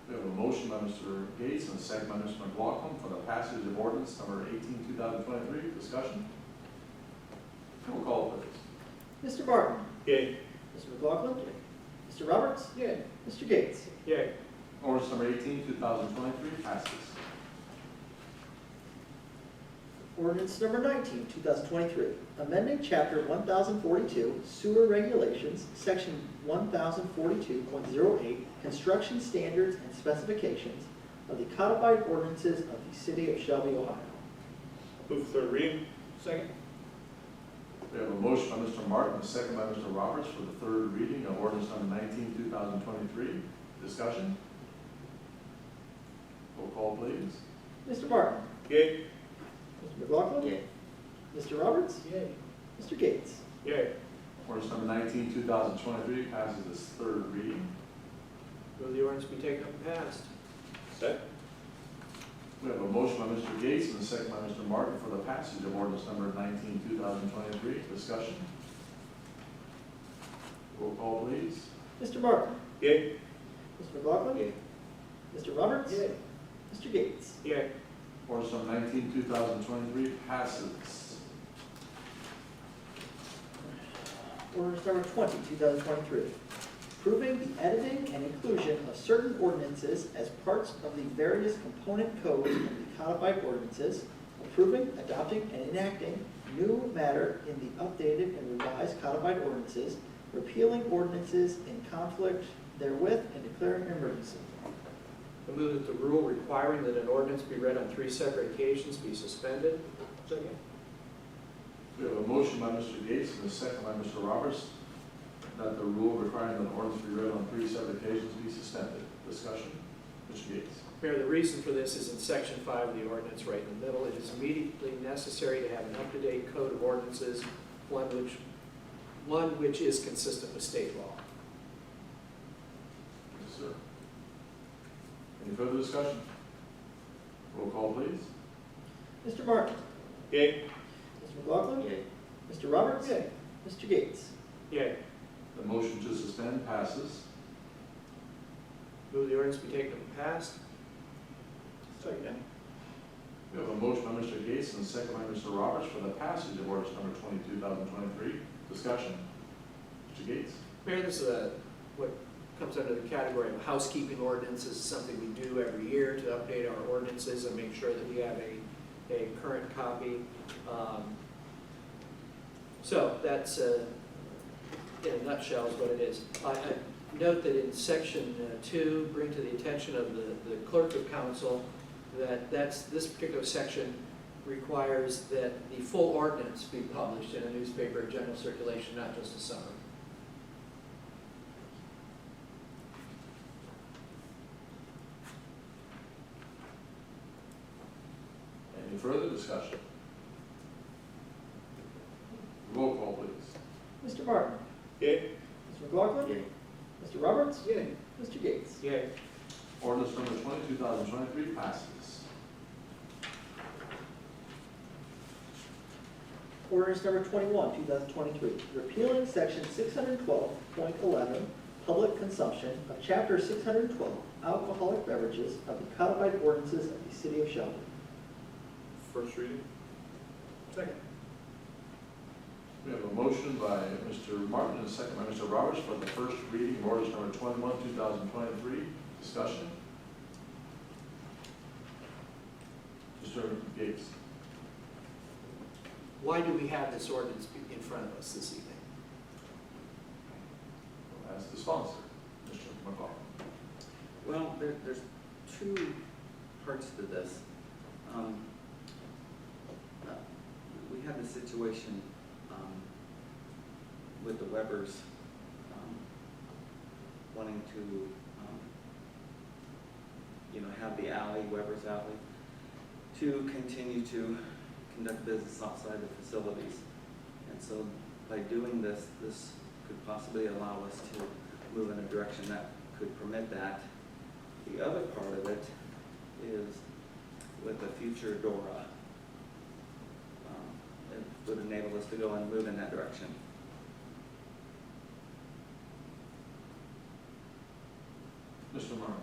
We have a motion by Mr. Gates and a second by Mr. McLaughlin for the passage of ordinance number 18, 2023. Discussion? Roll call, please. Mr. Barton? Yay. Mr. McLaughlin? Mr. Roberts? Yay. Mr. Gates? Yay. Ordinance number 18, 2023 passes. Ordinance number 19, 2023, amending Chapter 1042, Sewer Regulations, Section 1042.08, Construction Standards and Specifications of the Codified Ordinances of the City of Shelby, Ohio. Move for third reading. Second. We have a motion by Mr. Martin, a second by Mr. Roberts for the third reading of ordinance number 19, 2023. Discussion? Roll call, please. Mr. Barton? Yay. Mr. McLaughlin? Yay. Mr. Roberts? Yay. Mr. Gates? Yay. Ordinance number 19, 2023 passes its third reading. Move the ordinance be taken up and passed. Second. We have a motion by Mr. Gates and a second by Mr. Martin for the passage of ordinance number 19, 2023. Discussion? Roll call, please. Mr. Martin? Yay. Mr. McLaughlin? Yay. Mr. Roberts? Yay. Mr. Gates? Yay. Ordinance number 19, 2023 passes. Ordinance number 20, 2023. Approving the editing and inclusion of certain ordinances as parts of the various component codes of the codified ordinances, approving, adopting, and enacting new matter in the updated and revised codified ordinances, repealing ordinances in conflict therewith, and declaring an emergency. I move that the rule requiring that an ordinance be read on 3 separate occasions be suspended. Second. We have a motion by Mr. Gates and a second by Mr. Roberts that the rule requiring that an ordinance be read on 3 separate occasions be suspended. Discussion? Mr. Gates. Mayor, the reason for this is in section 5 of the ordinance, right in the middle. It is immediately necessary to have an up-to-date code of ordinances, one which is consistent with state law. Yes, sir. Any further discussion? Roll call, please. Mr. Martin? Yay. Mr. McLaughlin? Yay. Mr. Roberts? Yay. Mr. Gates? Yay. The motion to suspend passes. Move the ordinance be taken up and passed. Second. We have a motion by Mr. Gates and a second by Mr. Roberts for the passage of ordinance number 20, 2023. Discussion. Mr. Gates. Mayor, this is what comes under the category of housekeeping ordinance. This is something we do every year to update our ordinances and make sure that we have a current copy. So that's, in a nutshell, is what it is. I note that in section 2, bring to the attention of the clerk of council that this particular section requires that the full ordinance be published in a newspaper of general circulation, not just a summary. Any further discussion? Roll call, please. Mr. Martin? Yay. Mr. McLaughlin? Yay. Mr. Roberts? Yay. Mr. Gates? Yay. Ordinance number 20, 2023 passes. Ordinance number 21, 2023, repealing section 612.11, public consumption of chapter 612, alcoholic beverages of the codified ordinances of the city of Shelby. First reading. Second. We have a motion by Mr. Martin and a second by Mr. Roberts for the first reading of ordinance number 21, 2023. Discussion? Mr. Gates. Why do we have this ordinance in front of us this evening? We'll ask the sponsor, Mr. McLaughlin. Well, there's 2 parts to this. We had the situation with the Webbers wanting to, have the alley, Weber's Alley, to continue to conduct business outside the facilities. And so by doing this, this could possibly allow us to move in a direction that could permit that. The other part of it is with the future DORA. It would enable us to go and move in that direction. Mr. Martin.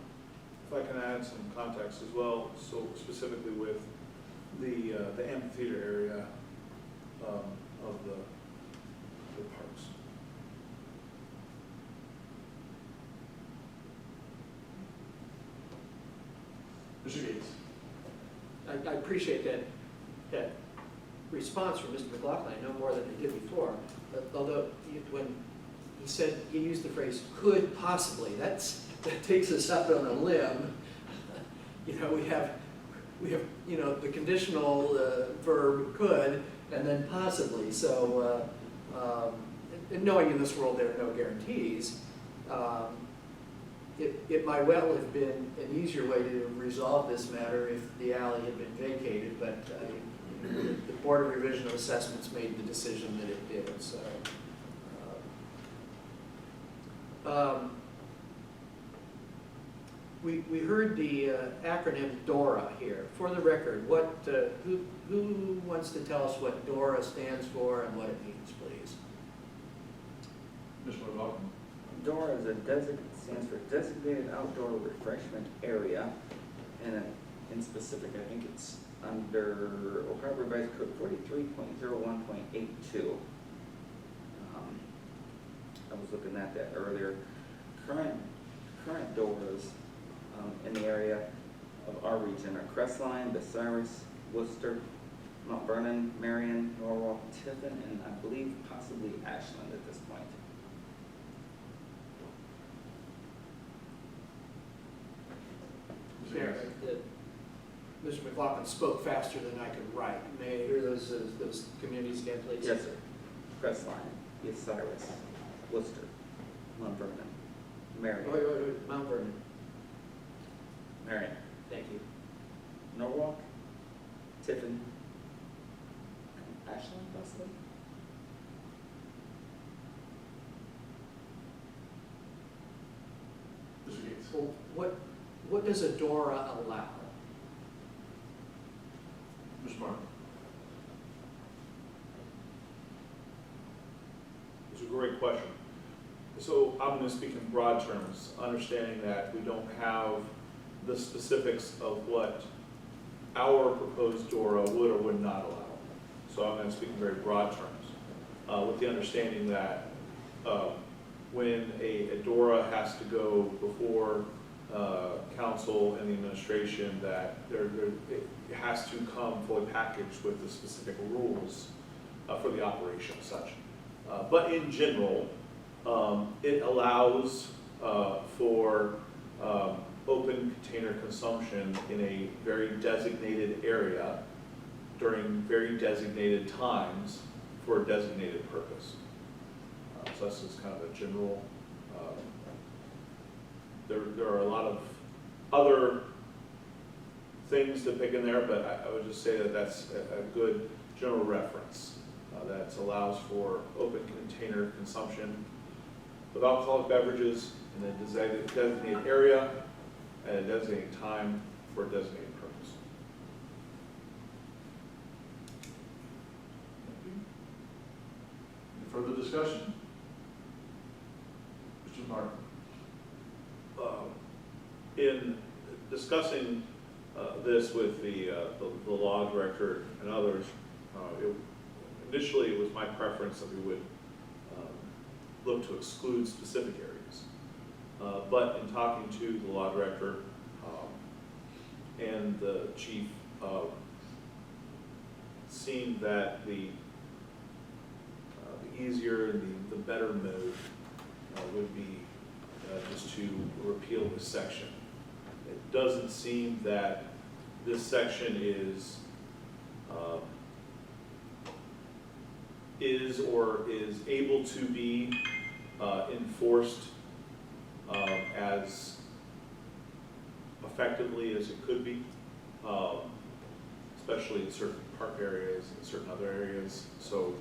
If I can add some context as well, so specifically with the amphitheater area of the parks. Mr. Gates. I appreciate that response from Mr. McLaughlin. I know more than I did before. But although when he said, he used the phrase "could possibly," that takes us up on a limb. We have the conditional verb "could" and then "possibly." So, and knowing in this world there are no guarantees, it might well have been an easier way to resolve this matter if the alley had been vacated, but the Board of Revision of Assessments made the decision that it did. So We heard the acronym DORA here. For the record, who wants to tell us what DORA stands for and what it means, please? Mr. McLaughlin? DORA is stands for Designated Outdoor Refreshment Area, and in specific, I think it's under Ohio Revised Code 43.01.82. I was looking at that earlier. Current DORAs in the area of our region are Crestline, Bucyrus, Worcester, Mount Vernon, Marion, Norwalk, Tiffin, and I believe possibly Ashland at this point. Mr. McLaughlin spoke faster than I could write. May I hear those communities again, please? Yes, sir. Crestline, Bucyrus, Worcester, Mount Vernon, Marion. Wait, Mount Vernon. Marion. Thank you. Norwalk, Tiffin, and Ashland, possibly? Mr. Gates? Well, what does a DORA allow? Mr. Martin? It's a great question. So I'm going to speak in broad terms, understanding that we don't have the specifics of what our proposed DORA would or would not allow. So I'm going to speak in very broad terms, with the understanding that when a DORA has to go before council and the administration, that it has to come fully packaged with the specific rules for the operation as such. But in general, it allows for open container consumption in a very designated area during very designated times for a designated purpose. So that's just kind of a general, there are a lot of other things to pick in there, but I would just say that that's a good general reference that allows for open container consumption of alcoholic beverages in a designated area at a designated time for a designated purpose. Any further discussion? Mr. Martin? In discussing this with the law director and others, initially it was my preference that we would look to exclude specific areas. But in talking to the law director and the chief, seemed that the easier and the better move would be just to repeal this section. It doesn't seem that this section is or is able to be enforced as effectively as it could be, especially in certain park areas and certain other areas. So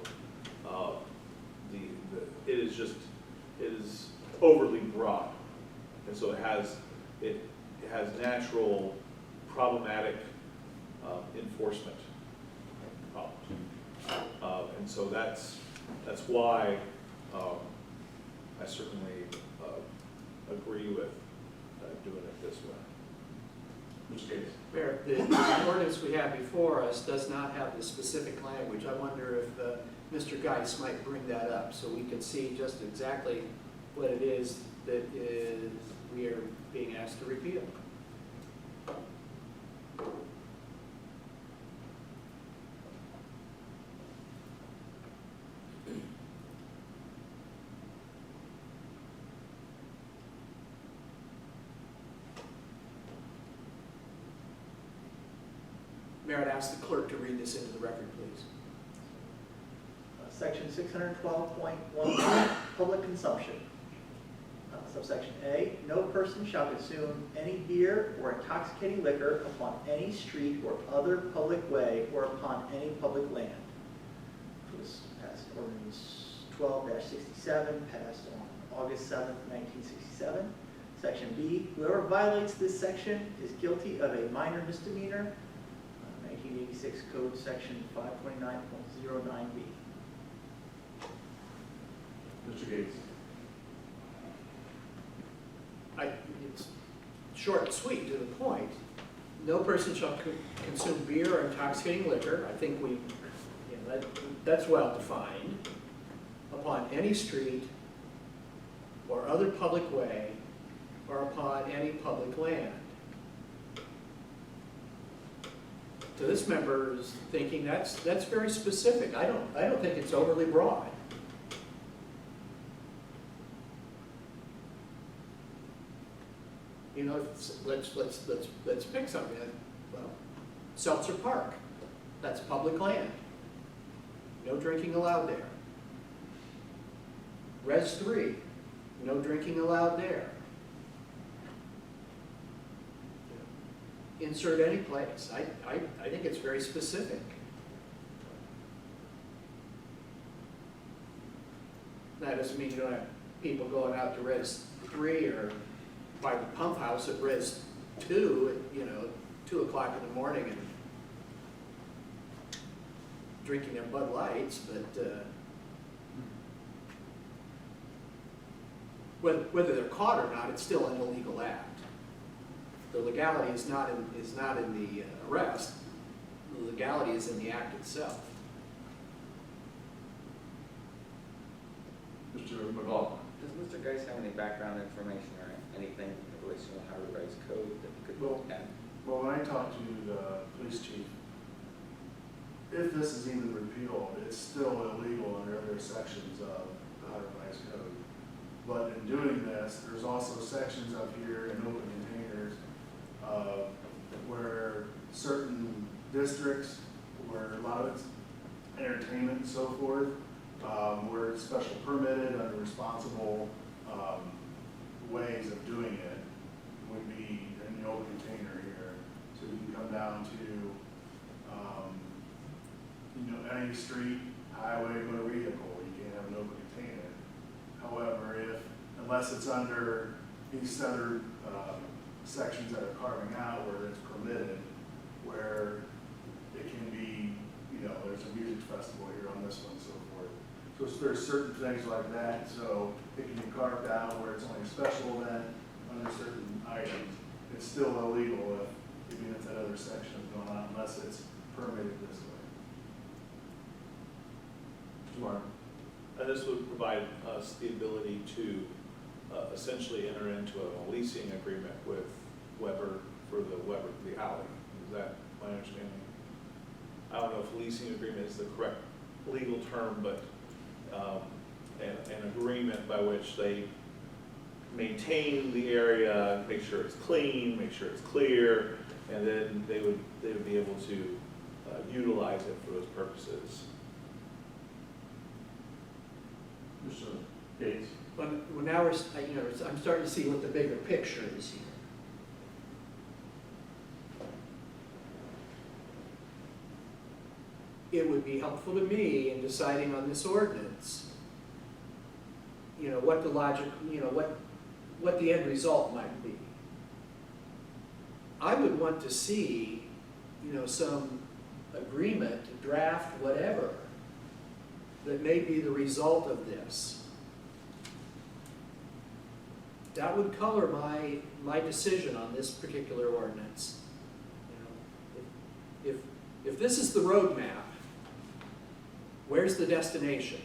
it is overly broad, and so it has natural problematic enforcement problems, and so that's why I certainly agree with doing it this way. Mr. Gates? Mayor, the ordinance we have before us does not have the specific language. I wonder if Mr. Geis might bring that up so we can see just exactly what it is that we are being asked to repeal. Mayor, I'd ask the clerk to read this into the record, please. Section 612.1, public consumption. Subsection A, no person shall consume any beer or intoxicating liquor upon any street or other public way or upon any public land. This passed ordinance 12-67, passed on August 7th, 1967. Section B, whoever violates this section is guilty of a minor misdemeanor, 1986 Code Section 529.09B. Mr. Gates. It's short and sweet, to the point. No person shall consume beer or intoxicating liquor. I think that's well defined. Upon any street or other public way or upon any public land. To this member's thinking, that's very specific. I don't think it's overly broad. You know, let's pick something. Well, Seltzer Park, that's public land. No drinking allowed there. Res 3, no drinking allowed there. Insert any place. I think it's very specific. That doesn't mean you don't have people going out to Res 3 or by the pump house at Res 2 at 2 o'clock in the morning and drinking their Bud Lights, but whether they're caught or not, it's still an illegal act. The legality is not in the arrest. The legality is in the act itself. Mr. McLaughlin. Does Mr. Geis have any background information or anything in relation to how to raise code that you could Well, add? Well, when I talked to the police chief, if this is even repealed, it's still illegal under other sections of the Ohio Revised Code. But in doing this, there's also sections up here in open containers where certain districts, where a lot of it's entertainment and so forth, where it's special permitted under responsible ways of doing it, would be in the open container here. So we can come down to, any street, highway, motor vehicle, you can't have an open container. However, unless it's under these other sections that are carving out where it's permitted, where it can be, there's a music festival here on this one and so forth. So there's certain things like that, so it can be carved out where it's only a special event under certain items. It's still illegal even if that other section is going on unless it's permitted this way. Mr. Martin. And this would provide us the ability to essentially enter into a leasing agreement with Weber for the alley. Is that my understanding? I don't know if leasing agreement is the correct legal term, but an agreement by which they maintain the area, make sure it's clean, make sure it's clear, and then they would be able to utilize it for those purposes. Mr. Gates. Well, now I'm starting to see what the bigger picture is here. It would be helpful to me in deciding on this ordinance, what the logic, what the end result might be. I would want to see, some agreement, draft, whatever, that may be the result of this. That would color my decision on this particular ordinance. If this is the roadmap, where's the destination?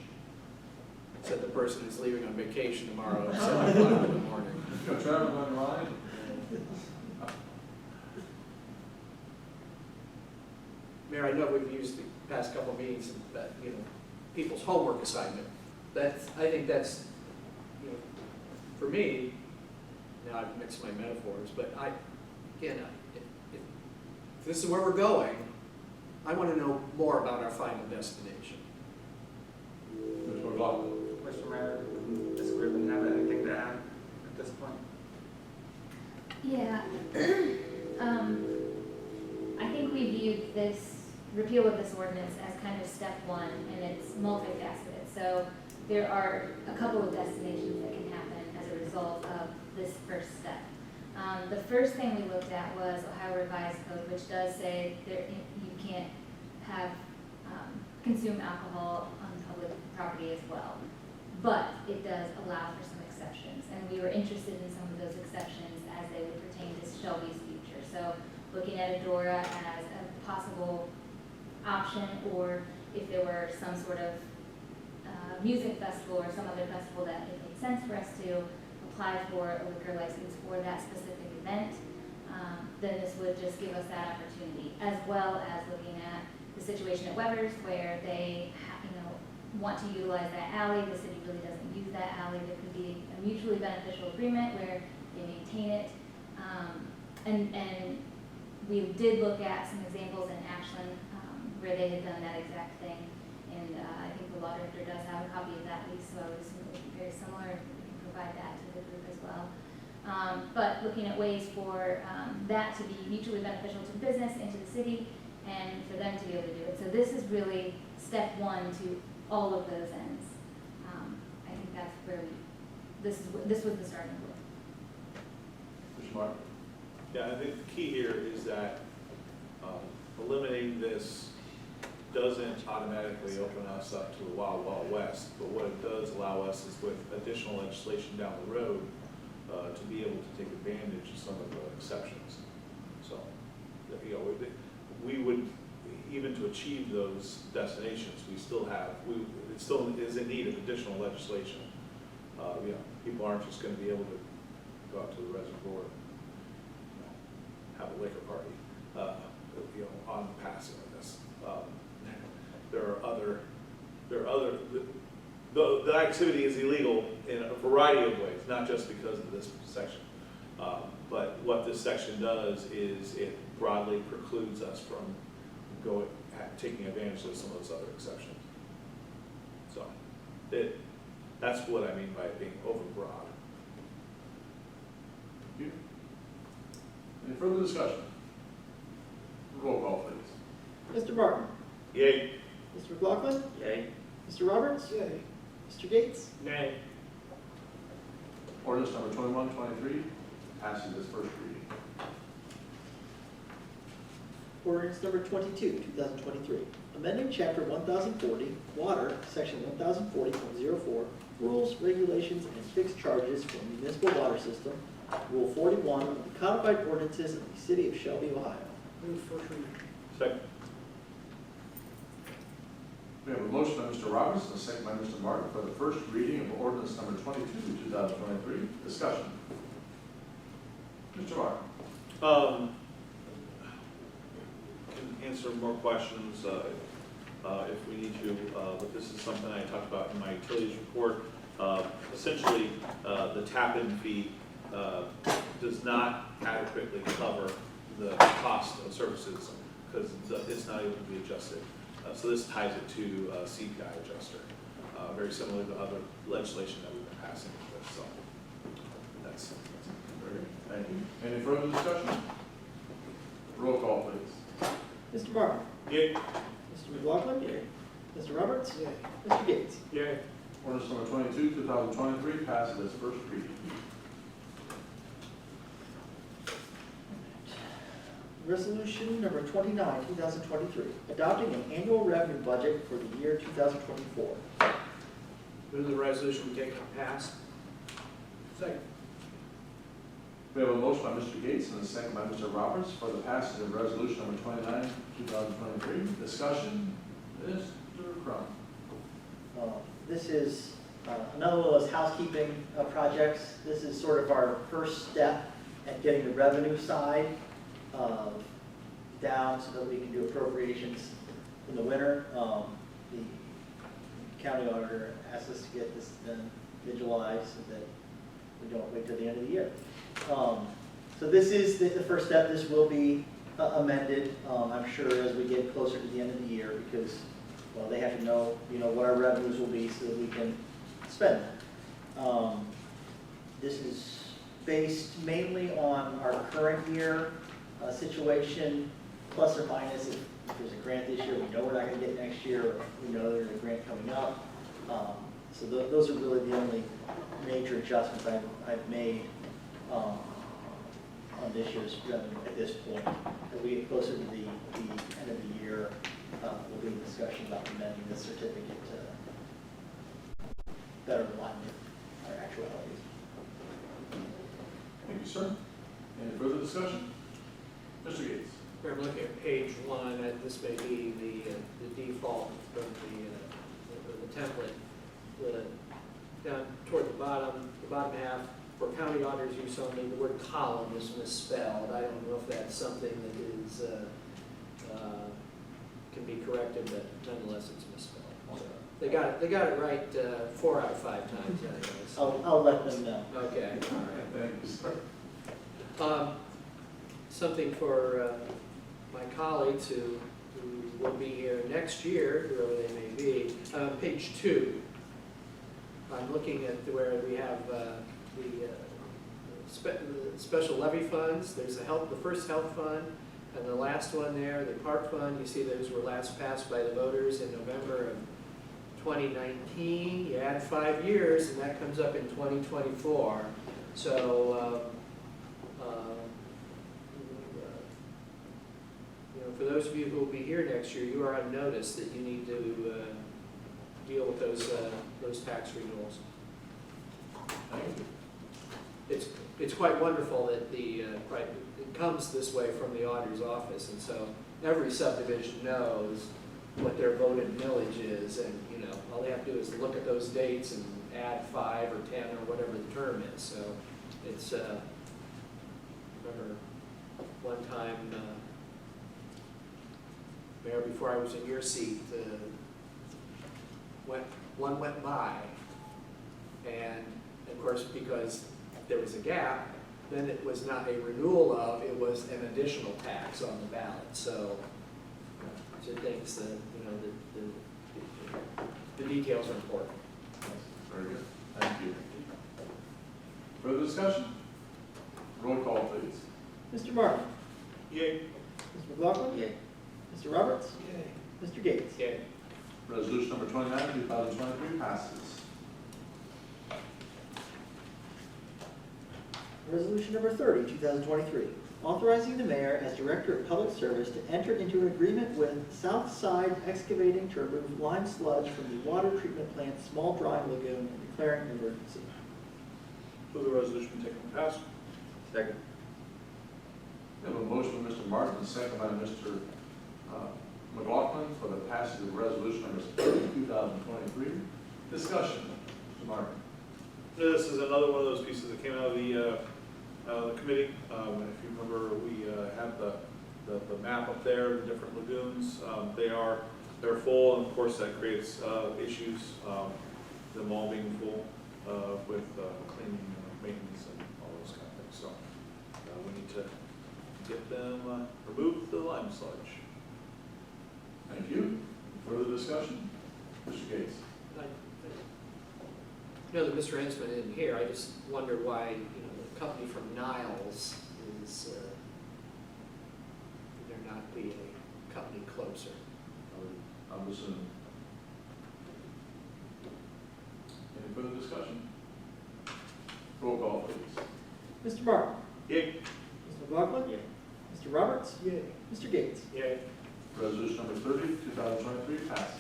Said the person who's leaving on vacation tomorrow at 7 o'clock in the morning. Traveling on line. Mayor, I know we've used the past couple of meetings, people's homework assignment. I think that's, for me, now I've mixed my metaphors, but if this is where we're going, I want to know more about our final destination. Mr. McLaughlin. Mr. Mayor, does this group have anything to add at this point? Yeah, I think we viewed this repeal of this ordinance as kind of step one, and it's multifaceted. So there are a couple of destinations that can happen as a result of this first step. The first thing we looked at was Ohio Revised Code, which does say you can't have consume alcohol on public property as well. But it does allow for some exceptions, and we were interested in some of those exceptions as they would pertain to Shelby's future. So looking at Adora as a possible option, or if there were some sort of music festival or some other festival that it made sense for us to apply for a liquor license for that specific event, then this would just give us that opportunity, as well as looking at the situation at Weber's where they want to utilize that alley. The city really doesn't use that alley. There could be a mutually beneficial agreement where they maintain it. And we did look at some examples in Ashland where they had done that exact thing. And I think the law director does have a copy of that lease, so I would assume it would be very similar. We can provide that to the group as well. But looking at ways for that to be mutually beneficial to the business and to the city, and for them to be able to do it. So this is really step one to all of those ends. I think that's where this was the starting point. Mr. Martin? Yeah, I think the key here is that eliminating this doesn't automatically open us up to the wild, wild west, but what it does allow us is with additional legislation down the road to be able to take advantage of some of the exceptions. So, we would, even to achieve those destinations, it still is in need of additional legislation. People aren't just going to be able to go out to the reservoir and have a liquor party, on the passing of this. The activity is illegal in a variety of ways, not just because of this section. But what this section does is it broadly precludes us from taking advantage of some of those other exceptions. So that's what I mean by it being overbroad. Thank you. Any further discussion? Roll call, please. Mr. Martin? Yay. Mr. McLaughlin? Yay. Mr. Roberts? Yay. Mr. Gates? Nay. Ordinance number 2123 passes its first reading. Ordinance number 22, 2023, amending chapter 1040, water, section 1040.04, rules, regulations, and fixed charges for municipal water system, rule 41 of the codified ordinances of the city of Shelby, Ohio. Move first reading. Second. We have a motion by Mr. Roberts and a second by Mr. Martin for the first reading of ordinance number 22, 2023. Discussion. Mr. Martin. Can answer more questions if we need to, but this is something I talked about in my utilities report. Essentially, the tap-in fee does not adequately cover the cost of services because it's not able to be adjusted. So this ties it to CPI adjuster, very similar to other legislation that we've been passing with. So that's Very good. Thank you. Any further discussion? Roll call, please. Mr. Martin? Yay. Mr. McLaughlin? Yay. Mr. Roberts? Yay. Mr. Gates? Yay. Ordinance number 22, 2023 passes its first reading. Resolution number 29, 2023, adopting an annual revenue budget for the year 2024. Move the resolution be taken and passed. Second. We have a motion by Mr. Gates and a second by Mr. Roberts for the passage of resolution number 29, 2023. Discussion. Mr. Crum. This is another one of those housekeeping projects. This is sort of our first step at getting the revenue side down so that we can do appropriations in the winter. The county auditor asked us to get this done mid-July so that we don't wait till the end of the year. So this is the first step. This will be amended, I'm sure, as we get closer to the end of the year because, well, they have to know, what our revenues will be so that we can spend them. This is based mainly on our current year situation, plus or minus if there's a grant this year, we know we're not going to get next year, or we know there's a grant coming up. So those are really the only major adjustments I've made on this year's revenue at this point. As we get closer to the end of the year, we'll be in discussion about amending this certificate to better align with our actualities. Thank you, sir. Any further discussion? Mr. Gates? We're looking at page 1, this may be the default from the template. Down toward the bottom half, for county auditors use only, the word column is misspelled. I don't know if that's something that is, can be corrected, but nonetheless it's misspelled. So they got it right 4 out of 5 times anyways. I'll let them know. Okay, all right. Thank you, sir. Something for my colleagues who will be here next year, whoever they may be. Page 2. I'm looking at where we have the special levy funds. There's the first health fund, and the last one there, the park fund. You see those were last passed by the voters in November of 2019. You add 5 years, and that comes up in 2024. So, for those of you who will be here next year, you are on notice that you need to deal with those tax renewals. Thank you. It's quite wonderful that it comes this way from the auditor's office, and so every subdivision knows what their voted millage is, and all they have to do is look at those dates and add 5 or 10 or whatever the term is. So it's remember one time. Mayor, before I was in your seat, one went by, and of course, because there was a gap, then it was not a renewal of, it was an additional tax on the ballot. So it thinks that, the details are important. Very good. Thank you. Further discussion? Roll call, please. Mr. Martin? Yay. Mr. McLaughlin? Yay. Mr. Roberts? Mr. Gates? Okay. Resolution number 29, 2023 passes. Resolution number 30, 2023, authorizing the mayor as Director of Public Service to enter into an agreement with Southside Excavating to remove lime sludge from the water treatment plant's small drying lagoon and declaring an emergency. Move the resolution be taken and passed. Second. We have a motion by Mr. Martin, and a second by Mr. McLaughlin for the passage of resolution number 30, 2023. Discussion. Mr. Martin. This is another one of those pieces that came out of the committee. If you remember, we had the map up there, the different lagoons. They're full, and of course that creates issues, them all being full with cleaning and maintenance and all those kind of things. So we need to get them remove the lime sludge. Thank you. Further discussion? Mr. Gates. I know that Mr. Hensman isn't here. I just wonder why, the company from Niles is, there not be a company closer. I'm assuming. Any further discussion? Roll call, please. Mr. Martin? Yay. Mr. McLaughlin? Mr. Roberts? Mr. Gates? Yay. Resolution number 30, 2023 passes.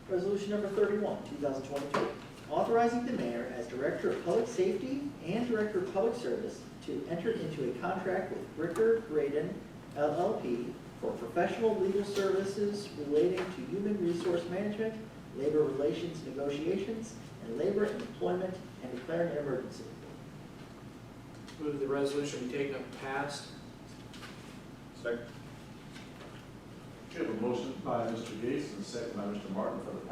Resolution number 31, 2022, authorizing the mayor as Director of Public Safety and Director of Public Service to enter into a contract with Bricker Graydon LLP for professional legal services relating to human resource management, labor relations negotiations, and labor and employment, and declaring an emergency. Move the resolution be taken up and passed. Second. We have a motion by Mr. Gates and a second by Mr. Martin for the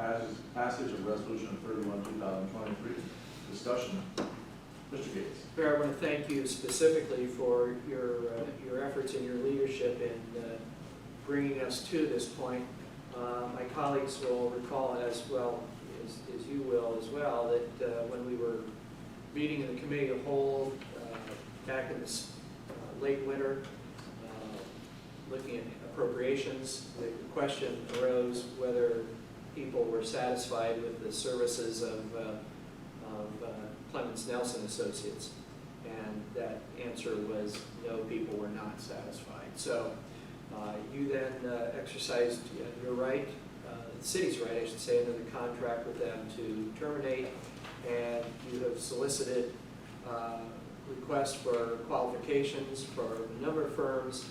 passage of resolution 31, 2023. Discussion. Mr. Gates. Mayor, I want to thank you specifically for your efforts and your leadership in bringing us to this point. My colleagues will recall as well as you will as well that when we were meeting in the committee of the whole back in the late winter, looking at appropriations, the question arose whether people were satisfied with the services of Clemens Nelson Associates. And that answer was no, people were not satisfied. So you then exercised your right, the city's right, I should say, under the contract with them to terminate, and you have solicited requests for qualifications for a number of firms.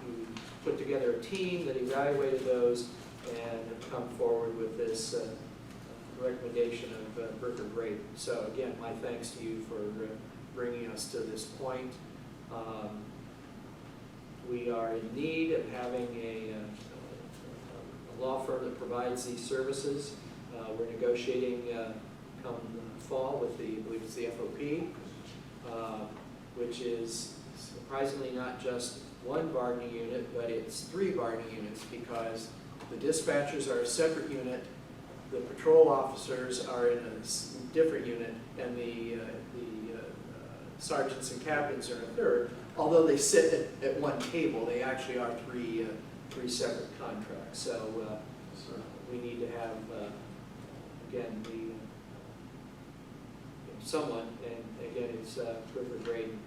You put together a team that evaluated those and have come forward with this recommendation of Burger Grade. So again, my thanks to you for bringing us to this point. We are in need of having a law firm that provides these services. We're negotiating come fall with I believe it's the FOP, which is surprisingly not just one bargaining unit, but it's 3 bargaining units, because the dispatchers are a separate unit, the patrol officers are in a different unit, and the sergeants and captains are in a third. Although they sit at one table, they actually are three separate contracts. So we need to have, again, someone, and again, it's Clifford Braden.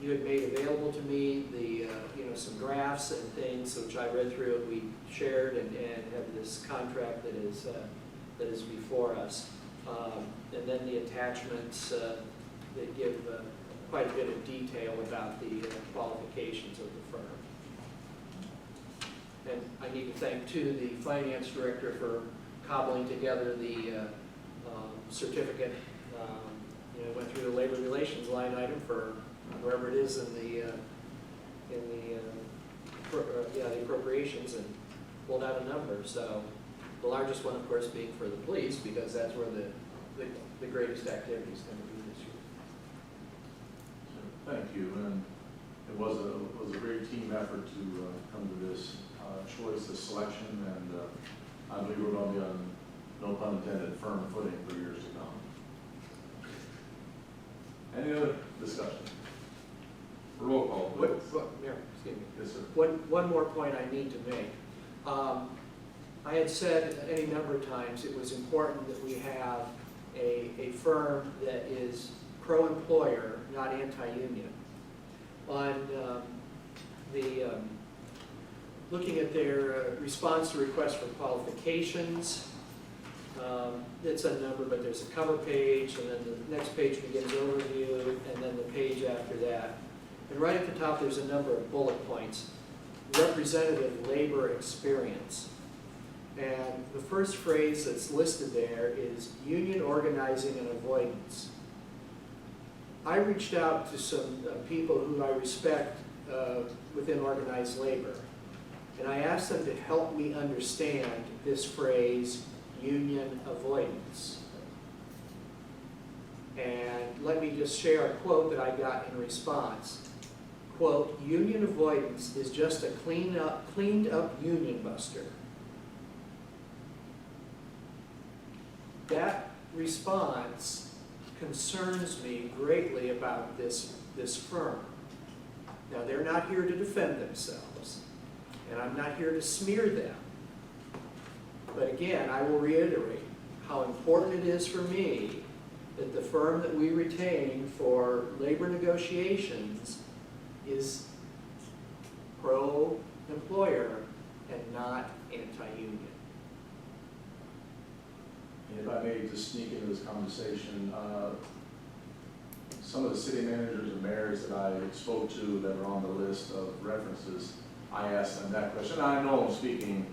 You had made available to me the, some graphs and things, which I read through and we shared, and have this contract that is before us. And then the attachments that give quite a bit of detail about the qualifications of the firm. And I need to thank, too, the finance director for cobbling together the certificate. Went through the labor relations line item for wherever it is in the appropriations, and pulled out a number. So the largest one, of course, being for the police, because that's where the greatest activity is going to be this year. Thank you, and it was a great team effort to come to this choice, this selection, and I believe we're going to be on, no pun intended, firm footing for years to come. Any other discussion? Roll call, please. Mayor, excuse me. Yes, sir. One more point I need to make. I had said any number of times it was important that we have a firm that is pro-employer, not anti-union. On looking at their response to requests for qualifications, it's a number, but there's a cover page, and then the next page begins overview, and then the page after that. And right at the top, there's a number of bullet points. Representative labor experience. And the first phrase that's listed there is union organizing and avoidance. I reached out to some people who I respect within organized labor, and I asked them to help me understand this phrase, union avoidance. And let me just share a quote that I got in response. Quote, union avoidance is just a cleaned up union buster. That response concerns me greatly about this firm. Now, they're not here to defend themselves, and I'm not here to smear them. But again, I will reiterate how important it is for me that the firm that we retain for labor negotiations is pro-employer and not anti-union. And if I may just sneak into this conversation, some of the city managers and mayors that I spoke to that were on the list of references, I asked them that question. I know I'm speaking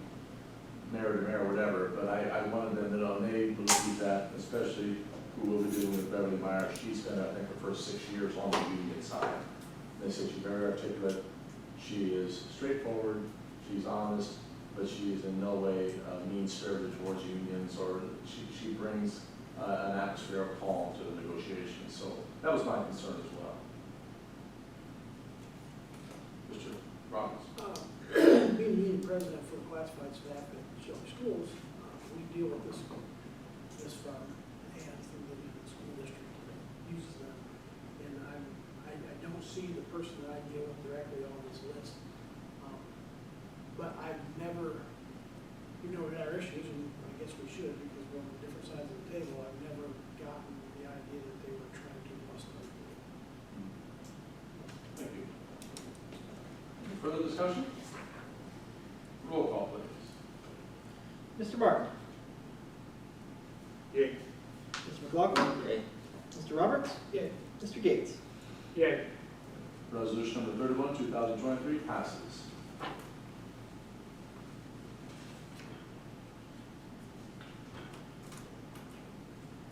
mayor to mayor or whatever, but I wanted them to know, and they believe that, especially who will be dealing with Beverly Meyer. She spent, I think, the first 6 years on the union side. They say she's very articulate, she is straightforward, she's honest, but she is in no way mean-spirited towards unions, or she brings an atmosphere of calm to the negotiations. So that was my concern as well. Mr. Robbins. Being the union president for classified staff at Shelby Schools, we deal with this firm and the school district that uses them. And I don't to see the person that I deal with directly on this list. But I've never, you know, our issues, and I guess we should, because we're on different sides of the table, I've never gotten the idea that they were trying to bust my deal. Thank you. Any further discussion? Roll call, please. Mr. Martin? Yay. Mr. McLaughlin? Yay. Mr. Roberts? Yay. Mr. Gates? Yay. Resolution number 31, 2023 passes.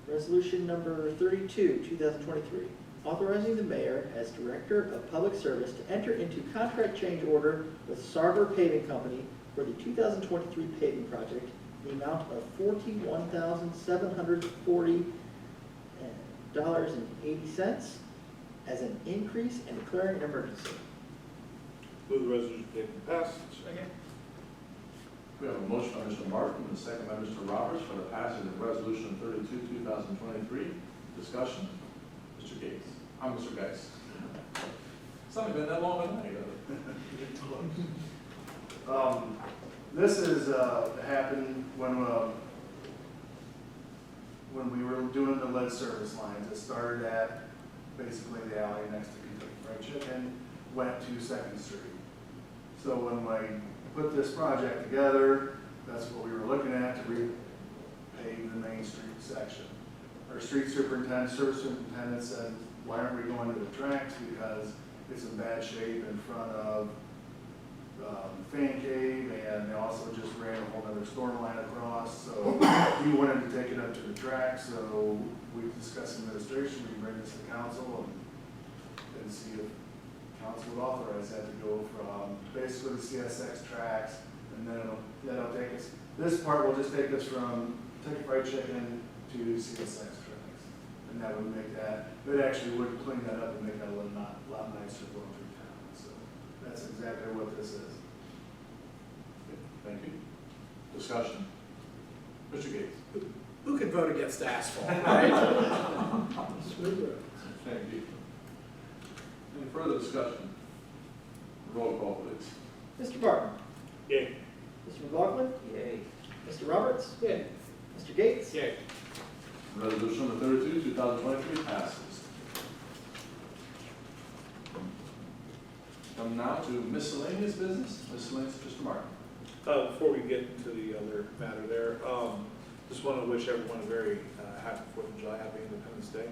Resolution number 32, 2023, authorizing the mayor as Director of Public Service to enter into contract change order with Sarver Paving Company for the 2023 paving project, the amount of $41,740.80 as an increase and declaring an emergency. Move the resolution taken and passed. Second. We have a motion by Mr. Martin and a second by Mr. Roberts for the passage of Resolution 32, 2023. Discussion? Mr. Gates. Mr. Geis. It's not been that long a night, This is, happened when we were doing the lead service lines. It started at basically the alley next to Kentucky Fried Chicken, went to 2nd Street. So when I put this project together, that's what we were looking at, to repave the Main Street section. Our street superintendent, service superintendent said, why aren't we going to the tracks? Because it's in bad shape in front of Fan Cave, and they also just ran a whole other storm line across. So he wanted to take it up to the track, so we discussed administration, we bring this to council and see if council would authorize that to go from basically the CSX tracks, and then that'll take us, this part will just take us from Kentucky Fried Chicken to CSX tracks. And that would make that, it actually would clean that up and make that a lot nicer going through town. So that's exactly what this is. Thank you. Discussion? Mr. Gates. Who could vote against asphalt, right? Smooth road. Thank you. Any further discussion? Roll call, please. Mr. Martin? Yay. Mr. McLaughlin? Yay. Mr. Roberts? Yay. Mr. Gates? Yay. Resolution number 32, 2023 passes. Come now to miscellaneous business. Miscellaneous, Mr. Martin. Before we get into the other matter there, just want to wish everyone a very happy 4th of July, happy Independence Day.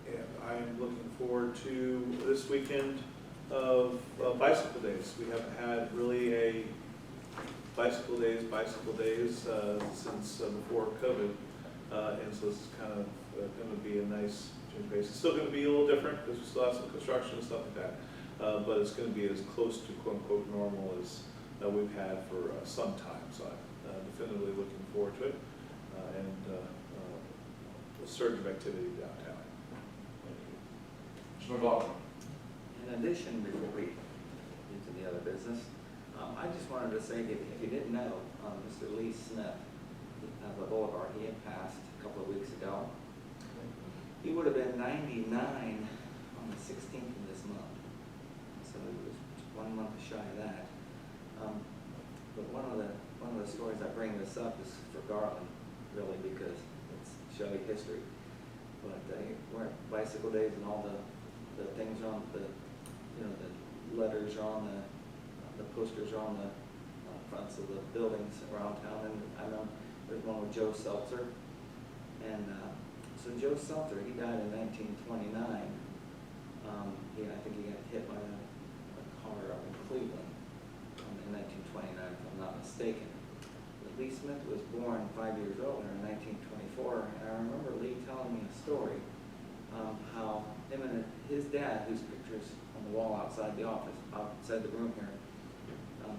And I'm looking forward to this weekend of bicycle days. We haven't had really a bicycle days since before COVID. And so this is kind of going to be a nice change of pace. It's still going to be a little different because we still have some construction and stuff like that. But it's going to be as close to quote-unquote normal as we've had for some time. So I'm definitively looking forward to it and a surge of activity downtown. Mr. McLaughlin. In addition, before we get to the other business, I just wanted to say, if you didn't know, Mr. Lee Smith of the Boulevard, he had passed a couple of weeks ago. He would have been 99 on the 16th of this month. So it was 1 month shy of that. But one of the stories I bring this up is for Garland, really, because it's Shelby history. But we're at bicycle days, and all the things are on the letters are on the posters are on the fronts of the buildings around town. And I know there's one with Joe Seltzer, and so Joe Seltzer, he died in 1929. I think he got hit by a car up in Cleveland in 1929, if I'm not mistaken. But Lee Smith was born 5 years older in 1924, and I remember Lee telling me a story how him and his dad, whose picture's on the wall outside the office, outside the room here,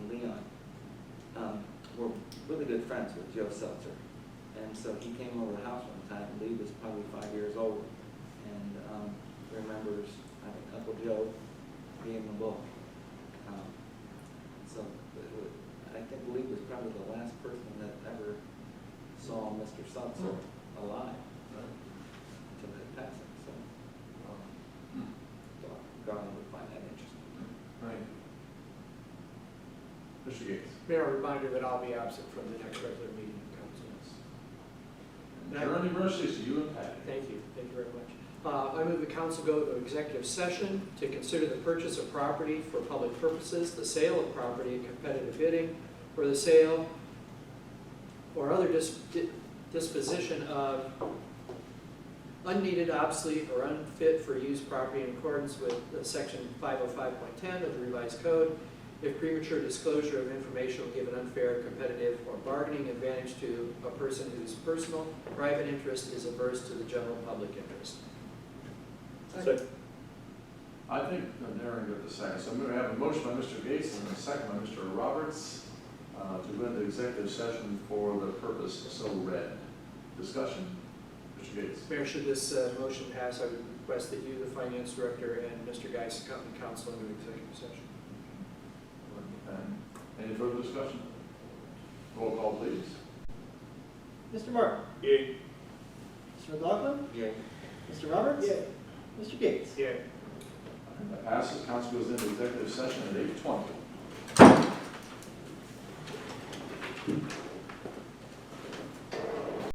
Leon, were really good friends with Joe Seltzer. And so he came over the house one time, and Lee was probably 5 years old, and remembers, I think, Uncle Joe being the book. So I think Lee was probably the last person that ever saw Mr. Seltzer alive until his passing. So Mr. Gates. Mayor, a reminder that I'll be absent from the next regular meeting of council. Your anniversaries to you and Patty. Thank you very much. I move the council go to executive session to consider the purchase of property for public purposes, the sale of property in competitive bidding, or the sale or other disposition of unneeded, obsolete, or unfit for use property in accordance with section 505.10 of the revised code, if premature disclosure of information will give an unfair, competitive, or bargaining advantage to a person whose personal, private interest is averse to the general public interest. Second. I think Darren got the second. So I'm going to have a motion by Mr. Gates and a second by Mr. Roberts to go into executive session for the purpose so read. Discussion? Mr. Gates. Mayor, should this motion pass, I would request that you, the finance director, and Mr. Geis accompany council into executive session. Any further discussion? Roll call, please. Mr. Martin? Yay. Mr. McLaughlin? Yay. Mr. Roberts? Yeah. Mr. Gates? Yeah. That passes. Council goes into executive session at 8:20.